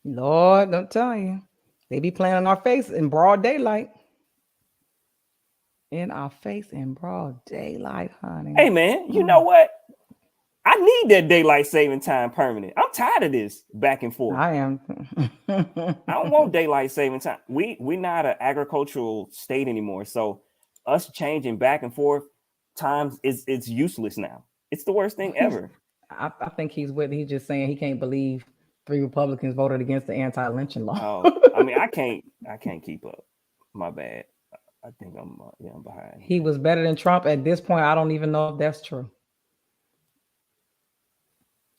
S2: Lord, I'm telling you. They be playing in our face in broad daylight. In our face in broad daylight, honey.
S3: Hey, man, you know what? I need that daylight saving time permanent. I'm tired of this back and forth.
S2: I am.
S3: I don't want daylight saving time. We're not an agricultural state anymore. So us changing back and forth times it's useless now. It's the worst thing ever.
S2: I think he's just saying he can't believe 3 Republicans voted against the anti-lynching law.
S3: Oh, I mean, I can't keep up. My bad. I think I'm behind.
S2: He was better than Trump at this point. I don't even know if that's true.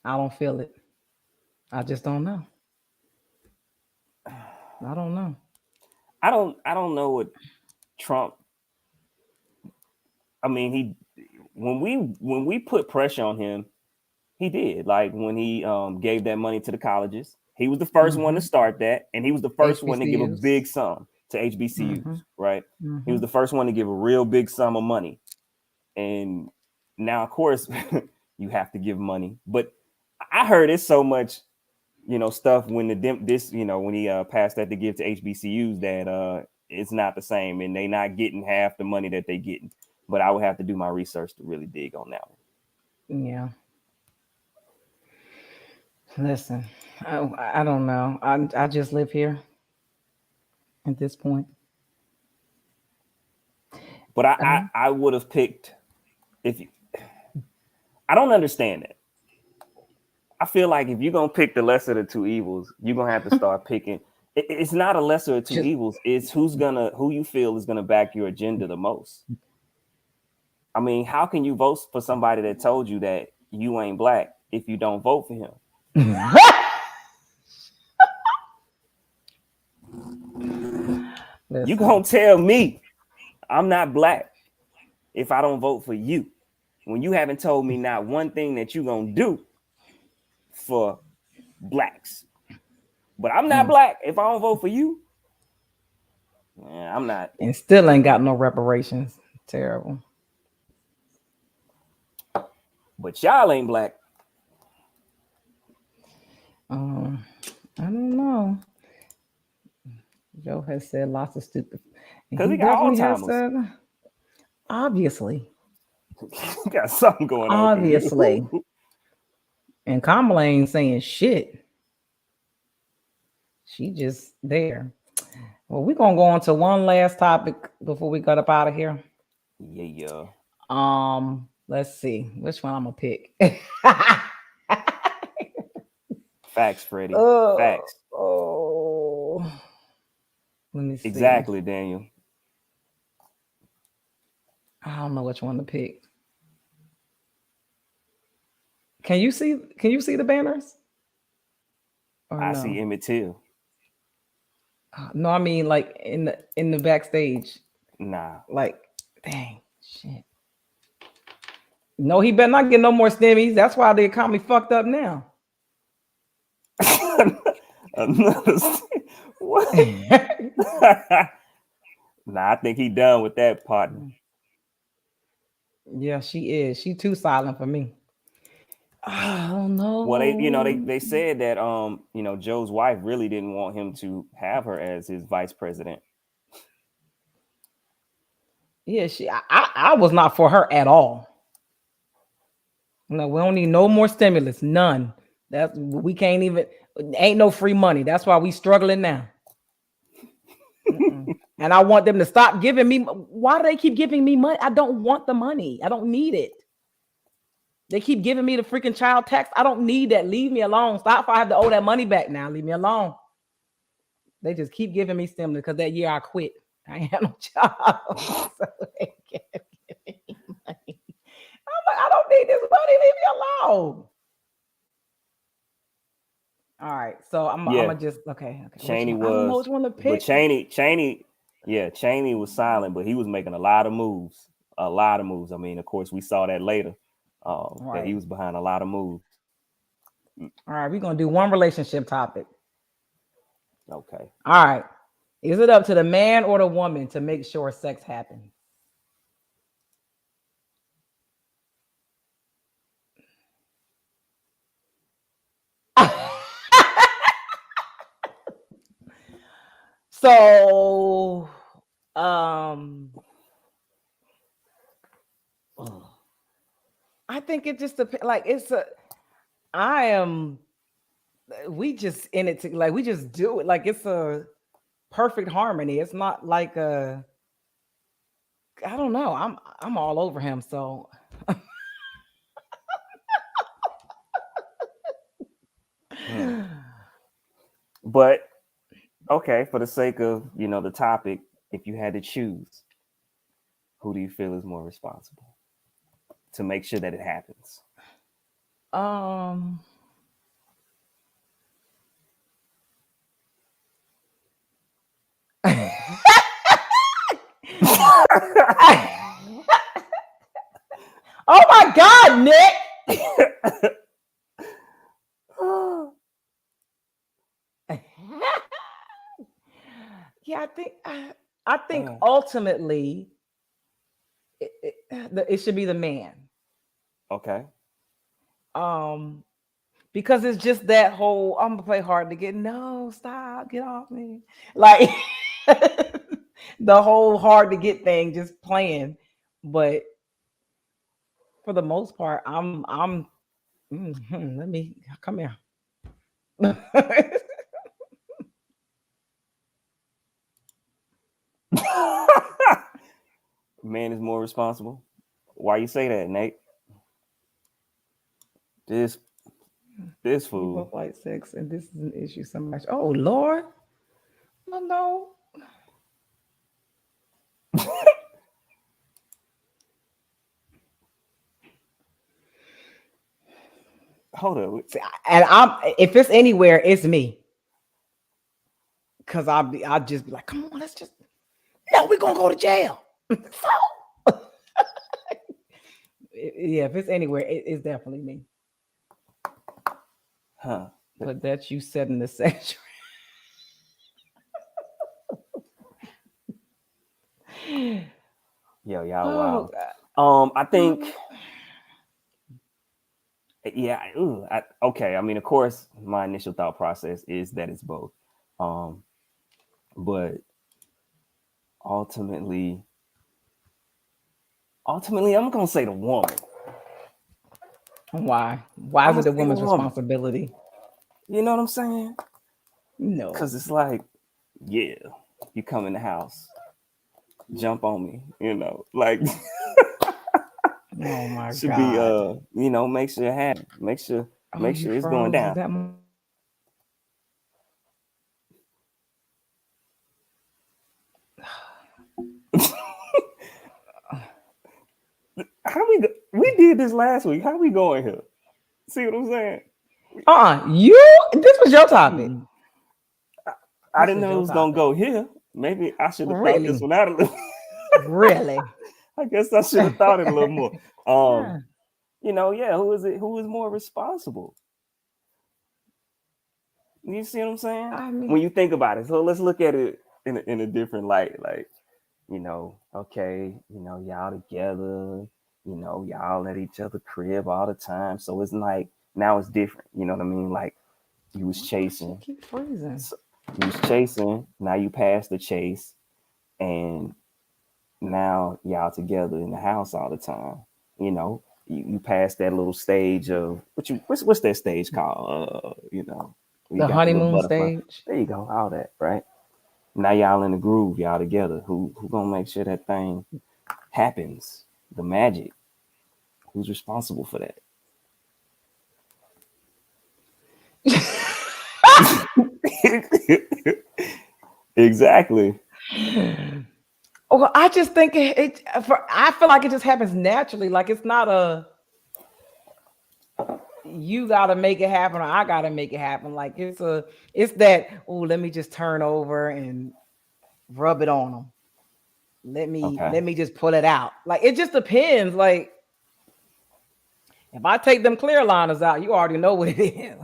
S2: I don't feel it. I just don't know. I don't know.
S3: I don't know what Trump. I mean, when we put pressure on him, he did. Like when he gave that money to the colleges, he was the 1st one to start that, and he was the first one to give a big sum to HBCUs, right? He was the first one to give a real big sum of money. And now, of course, you have to give money. But I heard it's so much, stuff when when he passed that to give to HBCUs that it's not the same, and they not getting half the money that they getting. But I would have to do my research to really dig on that one.
S2: Yeah. Listen, I don't know. I just live here at this point.
S3: But I would have picked I don't understand it. I feel like if you're gonna pick the lesser of the two evils, you're gonna have to start picking. It's not a lesser of two evils. It's who you feel is gonna back your agenda the most. I mean, how can you vote for somebody that told you that you ain't black if you don't vote for him? You gonna tell me I'm not black if I don't vote for you, when you haven't told me not one thing that you gonna do for blacks. But I'm not black if I don't vote for you. I'm not.
S2: And still ain't got no reparations. Terrible.
S3: But y'all ain't black.
S2: I don't know. Joe has said lots of stupid.
S3: Because he got Alzheimer's.
S2: Obviously.
S3: He got something going on.
S2: Obviously. And Kamala ain't saying shit. She just there. Well, we're gonna go on to one last topic before we got up out of here.
S3: Yeah.
S2: Let's see which one I'm gonna pick.
S3: Facts, Freddie. Facts.
S2: Oh, let me see.
S3: Exactly, Daniel.
S2: I don't know which one to pick. Can you see the banners?
S3: I see Emmett Till.
S2: No, I mean like in the backstage.
S3: Nah.
S2: Like, dang shit. No, he better not get no more stimmies. That's why the economy fucked up now.
S3: What? Nah, I think he done with that partner.
S2: Yeah, she is. She too silent for me. Oh no.
S3: Well, they said that Joe's wife really didn't want him to have her as his vice president.
S2: Yeah, I was not for her at all. No, we don't need no more stimulus. None. We can't even. Ain't no free money. That's why we struggling now. And I want them to stop giving me. Why do they keep giving me money? I don't want the money. I don't need it. They keep giving me the freaking child tax. I don't need that. Leave me alone. Stop if I have to owe that money back now. Leave me alone. They just keep giving me stimulus because that year I quit. I ain't have no job. So they kept giving me money. I'm like, I don't need this money. Leave me alone. All right. So I'm gonna just okay.
S3: Cheney
S2: I don't know which one to pick.
S3: But Cheney was silent, but he was making a lot of moves. A lot of moves. I mean, of course, we saw that later. That he was behind a lot of moves.
S2: All right, we're gonna do one relationship topic.
S3: Okay.
S2: All right. Is it up to the man or the woman to make sure sex happens? So, I think it just depends. Like we just in it to, like, we just do it. Like it's a perfect harmony. It's not like I don't know. I'm all over him. So.
S3: But okay, for the sake of the topic, if you had to choose, who do you feel is more responsible to make sure that it happens?
S2: God, Nick. Yeah, I think ultimately it should be the man.
S3: Okay.
S2: Because it's just that whole I'm gonna play hard to get. No, stop, get off me. Like the whole hard to get thing, just playing. But for the most part, let me come here.
S3: Man is more responsible. Why you say that, Nate? This
S2: We
S3: fool.
S2: both like sex, and this is an issue so much. Oh Lord, no.
S3: Hold up.
S2: And if it's anywhere, it's me. Cause I'll just be like, come on, let's just we're gonna go to jail. Yeah, if it's anywhere, it's definitely me.
S3: Huh.
S2: But that's you setting the sex.
S3: Yo, y'all, wow. I think, yeah. Okay. I mean, of course, my initial thought process is that it's both. But ultimately, I'm gonna say the woman.
S2: Why? Why is it the woman's responsibility?
S3: You know what I'm saying?
S2: No.
S3: Because it's like, yeah, you come in the house, jump on me, like
S2: oh my
S3: should
S2: God.
S3: be make sure it happens. Make sure it's going down. How we did this last week. How we going here? See what I'm saying?
S2: This was your topic.
S3: I didn't know it was gonna go here. Maybe I should have thought this one out a little.
S2: Really?
S3: I guess I should have thought it a little more. Who is it? Who is more responsible? You see what I'm saying?
S2: I mean,
S3: when you think about it, so let's look at it in a different light. Like, okay, y'all together, y'all at each other crib all the time. So it's like now it's different. You know what I mean? Like you was chasing.
S2: Keep freezing.
S3: So you was chasing. Now you passed the chase, and now y'all together in the house all the time. You passed that little stage of what's that stage called?
S2: The honeymoon stage.
S3: There you go. All that, right? Now y'all in the groove, y'all together. Who gonna make sure that thing happens? The magic. Who's responsible for that? Exactly.
S2: Well, I just think I feel like it just happens naturally. Like it's not you gotta make it happen or I gotta make it happen. Like it's that, let me just turn over and rub it on them. Let me just pull it out. Like it just depends. Like if I take them clear liners out, you already know what it is.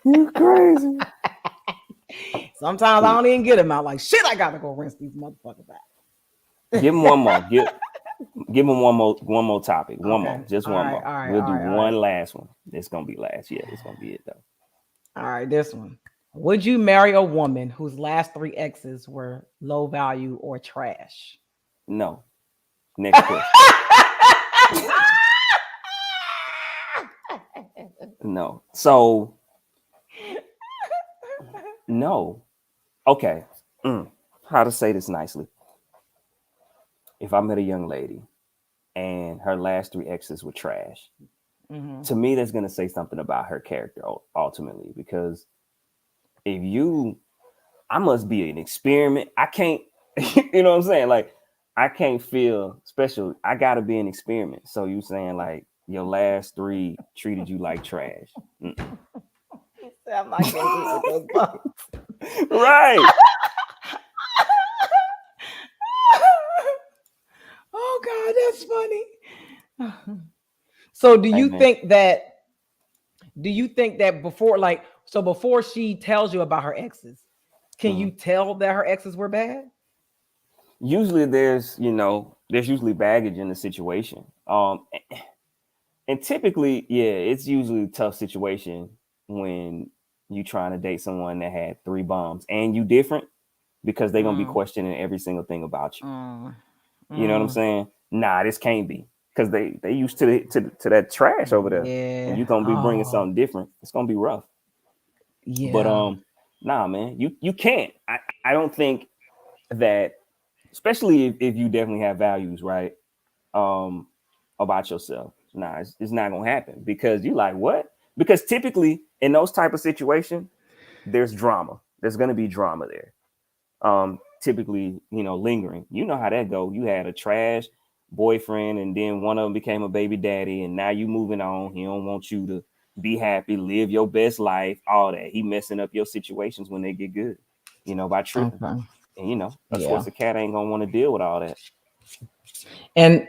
S3: You crazy.
S2: Sometimes I don't even get them out. Like shit, I gotta go rinse these motherfuckers out.
S3: Give them one more. Give them one more topic. One more. Just one more.
S2: All right,
S3: we'll do one last one. It's gonna be last. Yeah, it's gonna be it though.
S2: All right, this one. Would you marry a woman whose last 3 exes were low value or trash?
S3: No. Next question. No. So no. Okay. How to say this nicely? If I met a young lady and her last 3 exes were trash, to me, that's going to say something about her character ultimately. Because I must be an experiment. I can't, you know what I'm saying? Like, I can't feel special. I got to be an experiment. So you saying like your last 3 treated you like trash.
S2: I'm not gonna with those bumps.
S3: Right.
S2: So do you
S3: Amen.
S2: think that before, like, so before she tells you about her exes, can you tell that her exes were bad?
S3: Usually there's usually baggage in the situation. And typically, yeah, it's usually a tough situation when you trying to date someone that had 3 bombs and you different, because they're gonna be
S2: Mm,
S3: questioning every single thing about you.
S2: mm,
S3: You know what I'm
S2: mm.
S3: saying? Nah, this can't be, because they used to to that trash over there, and
S2: Yeah.
S3: you gonna be bringing
S2: Oh,
S3: something different. It's gonna be rough. But
S2: yeah.
S3: nah, man, you can't. I don't think that, especially if you definitely have values, right? Um, about yourself. Nah, it's not gonna happen, because you like what? Because typically in those type of situations, there's drama. There's gonna be drama there. Typically, lingering. You know how that go. You had a trash boyfriend, and then one of them became a baby daddy, and now you moving on. He don't want you to be happy, live your best life, all that. He messing up your situations when they get good, by tripping.
S2: Okay.
S3: And of
S2: Yeah.
S3: course, the cat ain't gonna want to deal with all that.
S2: And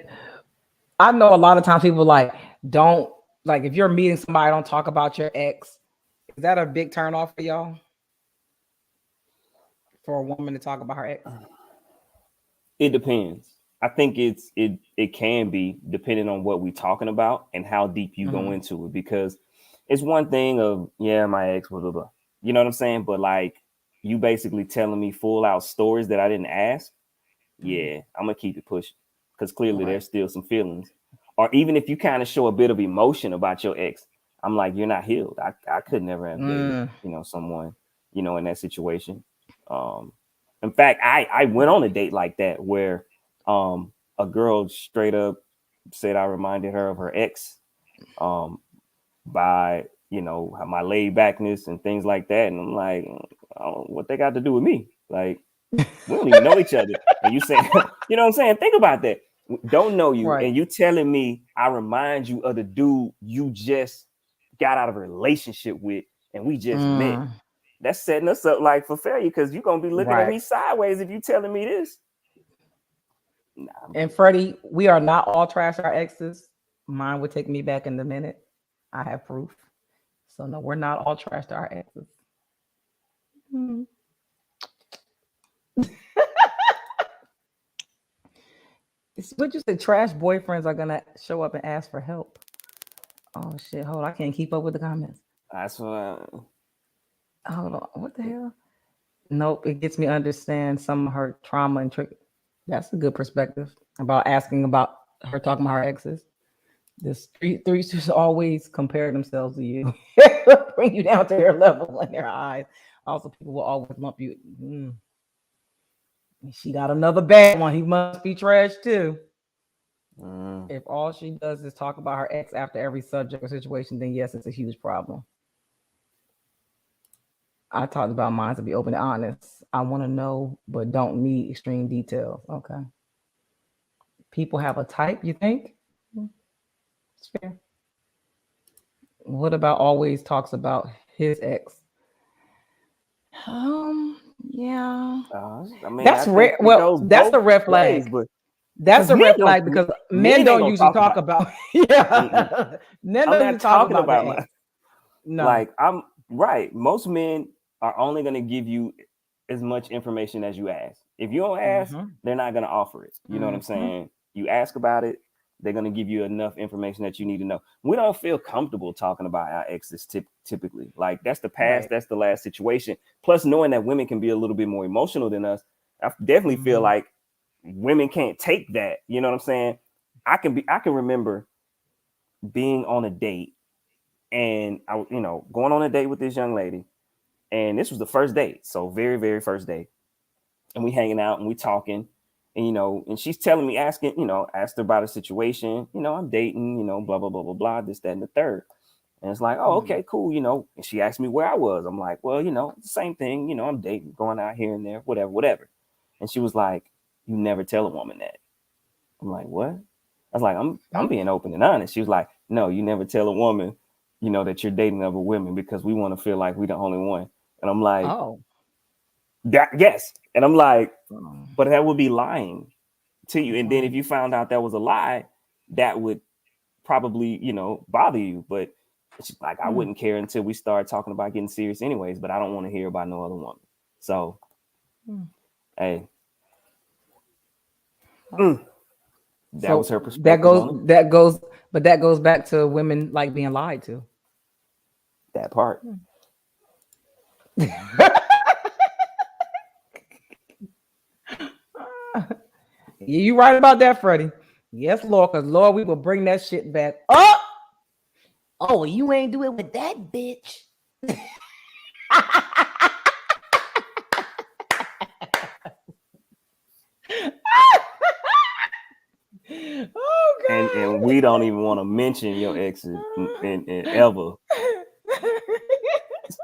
S2: I know a lot of times people like don't, like, if you're meeting somebody, don't talk about your ex. Is that a big turn off for y'all? For a woman to talk about her ex?
S3: It depends. I think it can be, depending on what we're talking about and how deep you go
S2: Mhm.
S3: into it. Because it's one thing of, yeah, my ex, blah blah blah. You know what I'm saying? But like, you basically telling me full out stories that I didn't ask.
S2: Mhm.
S3: Yeah, I'm gonna keep it pushing, because clearly
S2: Right.
S3: there's still some feelings. Or even if you kind of show a bit of emotion about your ex, I'm like, you're not healed. I could never have dated,
S2: Mm.
S3: someone, in that situation. Um, in fact, I went on a date like that where a girl straight up said I reminded her of her ex, um, by my laid backness and things like that, and I'm like, what they got to do with me? Like, we don't even know each other. And you saying, you know what I'm saying? Think about that. Don't know you.
S2: Right.
S3: And you telling me I remind you of the dude you just got out of a relationship with and we just met.
S2: Mm.
S3: That's setting us up like for failure, because you're going to be looking at
S2: Right.
S3: me sideways if you telling me this. Nah, I'm
S2: And
S3: good.
S2: Freddie, we are not all trash our exes. Mine would take me back in a minute. I have proof. So no, we're not all trash to our exes. Mm. What you say? Trash boyfriends are gonna show up and ask for help. Oh shit! Hold on, I can't keep up with the comments.
S3: That's what
S2: Hold on, what the hell? Nope, it gets me to understand some of her trauma and trick. That's a good perspective about asking about her talking about her exes. The three just always compare themselves to you, bring you down to their level in their eyes. Also, people will always lump you. She got another bad one. He must be trash too.
S3: mm,
S2: If all she does is talk about her ex after every subject or situation, then yes, it's a huge problem. I talked about mine to be open and honest. I want to know, but don't need extreme details. Okay. People have a type, you think? It's fair. What about always talks about his ex? Yeah.
S3: I mean, I
S2: That's
S3: think
S2: rare.
S3: it
S2: Well,
S3: goes
S2: that's
S3: both
S2: a red
S3: ways,
S2: flag.
S3: but
S2: That's
S3: because
S2: a red flag because men
S3: men ain't
S2: don't
S3: gonna
S2: usually
S3: talk
S2: talk
S3: about.
S2: about
S3: Mm-mm.
S2: yeah. Men
S3: I'm
S2: don't
S3: not
S2: usually talk
S3: talking
S2: about
S3: about
S2: their
S3: my.
S2: ex. No.
S3: Like, I'm right. Most men are only going to give you as much information as you ask. If you don't ask,
S2: Mm-hmm.
S3: they're not going to offer it. You know what I'm
S2: Mm-hmm.
S3: saying? You ask about it, they're going to give you enough information that you need to know. We don't feel comfortable talking about our exes typically. Like, that's the past,
S2: Right.
S3: that's the last situation. Plus, knowing that women can be a little bit more emotional than us, I definitely feel
S2: Mm-hmm.
S3: like women can't take that. You know what I'm saying? I can remember being on a date, and going on a date with this young lady, and this was the first date, so very very first date, and we hanging out and we talking, and and she's telling me, asking, asked her about a situation, I'm dating, blah blah blah blah blah, this that and the third, and it's like, oh,
S2: Mm-hmm.
S3: okay, cool, and she asked me where I was. I'm like, well, the same thing, I'm dating, going out here and there, whatever whatever, and she was like, you never tell a woman that. I'm like, what? I was like, I'm being open and honest. She was like, no, you never tell a woman, that you're dating other women, because we want to feel like we're the only one. And I'm like,
S2: Oh.
S3: that, yes. And I'm like,
S2: Oh.
S3: but that would be lying to you. And then if
S2: Right.
S3: you found out that was a lie, that would probably, bother you, but it's like I wouldn't care until we start talking about getting serious anyways, but I don't want to hear about no other woman. So hey. That was her perspective.
S2: That goes back to women like being lied to.
S3: That part.
S2: You right about that, Freddie. Yes, Lord, because Lord, we will bring that shit back up. Oh, you ain't do it with that bitch. Oh God.
S3: And we don't even want to mention your exes and ever.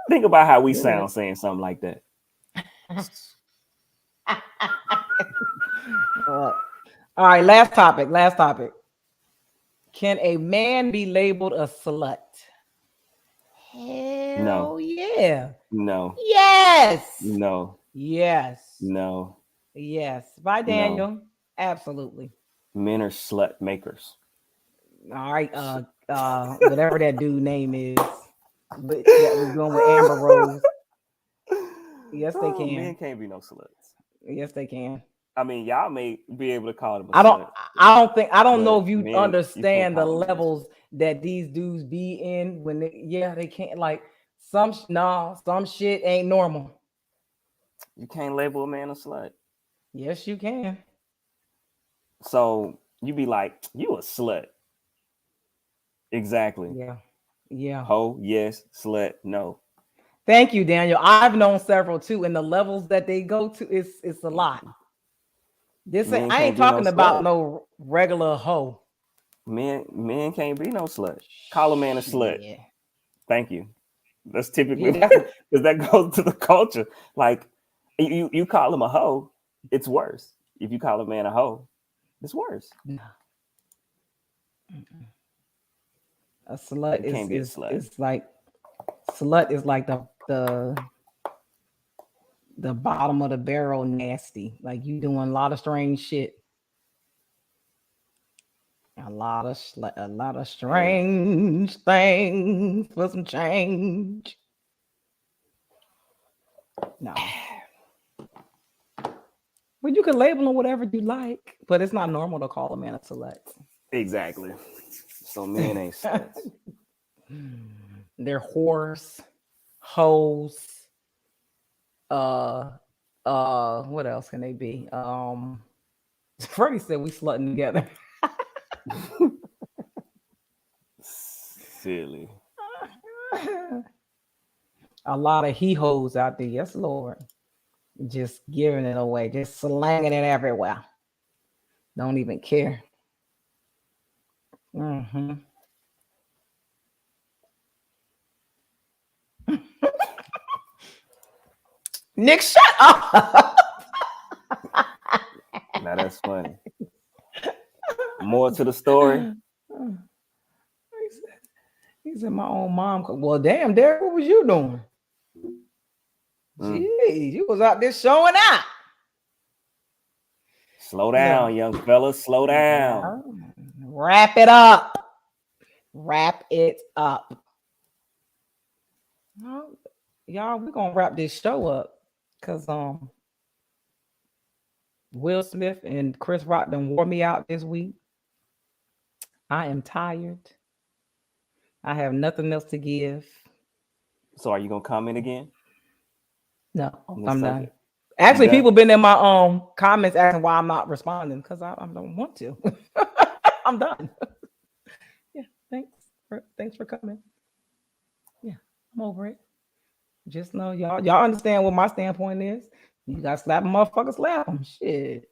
S3: Think about how we sound saying something like that.
S2: All right, last topic. Can a man be labeled a slut? Hell yeah.
S3: No.
S2: Yes.
S3: No.
S2: Yes.
S3: No.
S2: Yes. Bye, Daniel. No. Absolutely.
S3: Men are slut makers.
S2: All right. Whatever that dude name is, but that was going with Amber Rose. Yes, they can.
S3: Men can't be no sluts.
S2: Yes, they can.
S3: I mean, y'all may be able to call them.
S2: I don't know if you understand the levels that these dudes be in when they can't, like some shit ain't normal.
S3: You can't label a man a slut.
S2: Yes, you can.
S3: So you be like, you a slut. Exactly.
S2: Yeah.
S3: Ho, yes. Slut, no.
S2: Thank you, Daniel. I've known several too, and the levels that they go to it's a lot. I ain't talking about no regular hoe.
S3: Men can't be no slut. Call a man a slut. Yeah. Thank you. That's typically because that goes to the culture. Like you call him a hoe, it's worse. If you call a man a hoe, it's worse.
S2: No. A slut is like slut is like the bottom of the barrel nasty. Like you doing a lot of strange shit. A lot of strange things for some change. No. Well, you can label them whatever you like, but it's not normal to call a man a slut.
S3: Exactly. So men ain't sluts.
S2: They're whores, hoes. What else can they be? Freddie said we slutting together.
S3: Silly.
S2: A lot of he-hoes out there. Yes, Lord. Just giving it away. Just slanging it everywhere. Don't even care. Mm-hmm. Nick, shut up.
S3: Now that's funny. More to the story.
S2: He said, my own mom. Well, damn, Derek, what was you doing? Jeez, you was out there showing out.
S3: Slow down, young fella. Slow down.
S2: Wrap it up. Wrap it up. Y'all, we're gonna wrap this show up because Will Smith and Chris Rock done wore me out this week. I am tired. I have nothing else to give.
S3: So are you gonna comment again?
S2: No, I'm not. Actually, people been in my comments asking why I'm not responding because I don't want to. I'm done. Yeah, thanks for coming. Yeah, I'm over it. Just know y'all understand what my standpoint is. You gotta slap a motherfucker, slap them. Shit.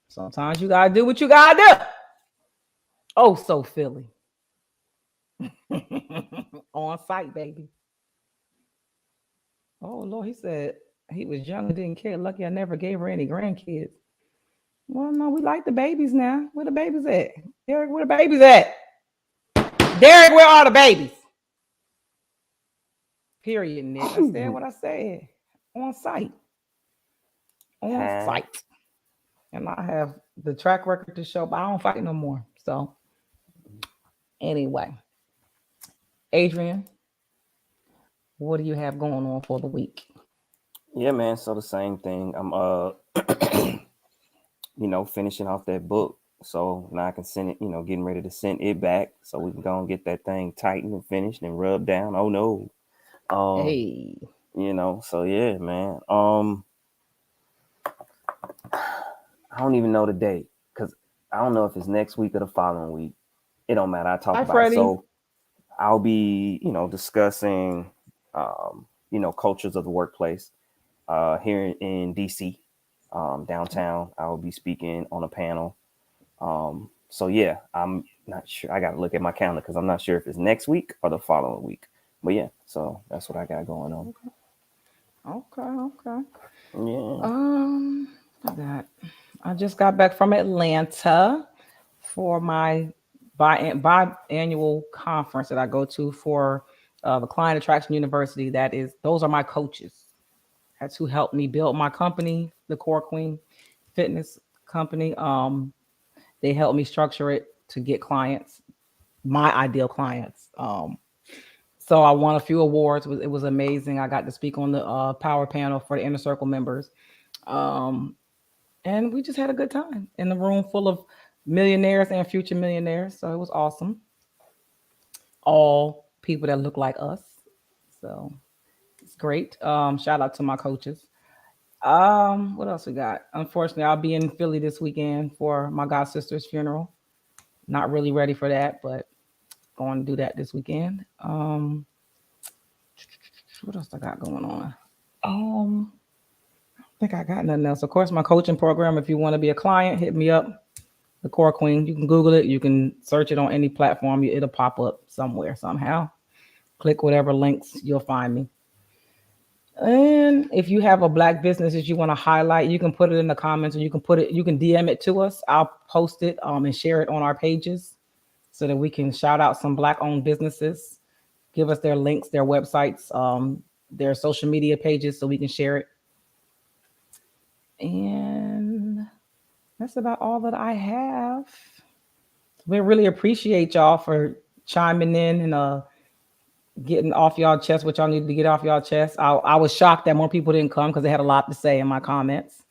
S2: Sometimes you gotta do what you gotta do. Oh, so Philly. On site, baby. Oh Lord, he said he was young and didn't care. Lucky I never gave her any grandkids. Well, no, we like the babies now. Where the babies at? Derek, where the babies at? Derek, where are the babies? Period, Nick. I said what I said. On site. On site. And I have the track record to show, but I don't fight no more. So Anyway, Adrian, what do you have going on for the week?
S3: Yeah, man. So the same thing. I'm finishing off that book. So now I can send it, getting ready to send it back so we can go and get that thing tightened and finished and rubbed down. Oh no.
S2: Hey,
S3: So yeah, man. I don't even know the date because I don't know if it's next week or the following week. It don't matter. I talk
S2: hi
S3: about it.
S2: Freddie.
S3: So I'll be, discussing, cultures of the workplace here in DC, downtown. I will be speaking on a panel. So yeah, I'm not sure. I got to look at my calendar because I'm not sure if it's next week or the following week. But yeah, so that's what I got going on.
S2: Okay.
S3: Yeah.
S2: I just got back from Atlanta for my biannual conference that I go to for the Client Attraction University. Those are my coaches. That's who helped me build my company, the Core Queen Fitness Company. They helped me structure it to get clients, my ideal clients. So I won a few awards. It was amazing. I got to speak on the power panel for the Inner Circle members. And we just had a good time in the room full of millionaires and future millionaires. So it was awesome. All people that look like us. So it's great. Shout out to my coaches. What else we got? Unfortunately, I'll be in Philly this weekend for my god sister's funeral. Not really ready for that, but going to do that this weekend. What else I got going on? I think I got nothing else. Of course, my coaching program. If you want to be a client, hit me up. The Core Queen. You can Google it. You can search it on any platform. It'll pop up somewhere somehow. Click whatever links, you'll find me. And if you have a black business that you want to highlight, you can put it in the comments, or you can DM it to us. I'll post it and share it on our pages so that we can shout out some black owned businesses. Give us their links, their websites, their social media pages so we can share it. And that's about all that I have. We really appreciate y'all for chiming in and getting off y'all chest what y'all needed to get off y'all chest. I was shocked that more people didn't come because they had a lot to say in my comments.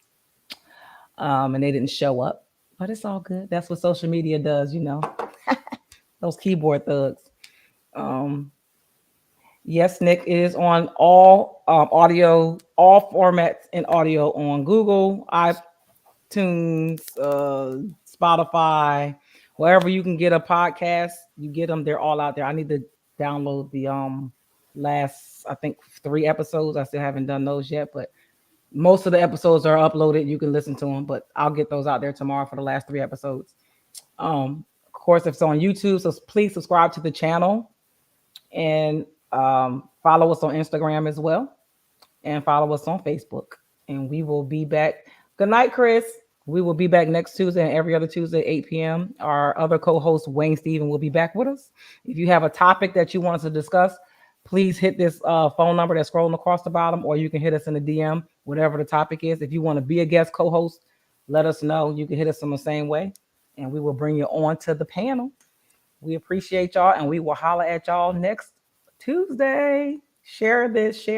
S2: And they didn't show up. But it's all good. That's what social media does, Those keyboard thugs. Yes, Nick, it is on all audio, all formats in audio on Google, iTunes, Spotify, wherever you can get a podcast, you get them. They're all out there. I need to download the last, I think, 3 episodes. I still haven't done those yet, but most of the episodes are uploaded. You can listen to them, but I'll get those out there tomorrow for the last 3 episodes. Of course, if it's on YouTube, so please subscribe to the channel and follow us on Instagram as well, and follow us on Facebook. And we will be back. Good night, Chris. We will be back next Tuesday and every other Tuesday at 8 p.m. Our other co-host, Wayne Steven, will be back with us. If you have a topic that you want us to discuss, please hit this phone number that's scrolling across the bottom, or you can hit us in the DM, whatever the topic is. If you want to be a guest co-host, let us know. You can hit us in the same way, and we will bring you on to the panel. We appreciate y'all, and we will holler at y'all next Tuesday. Share this, share.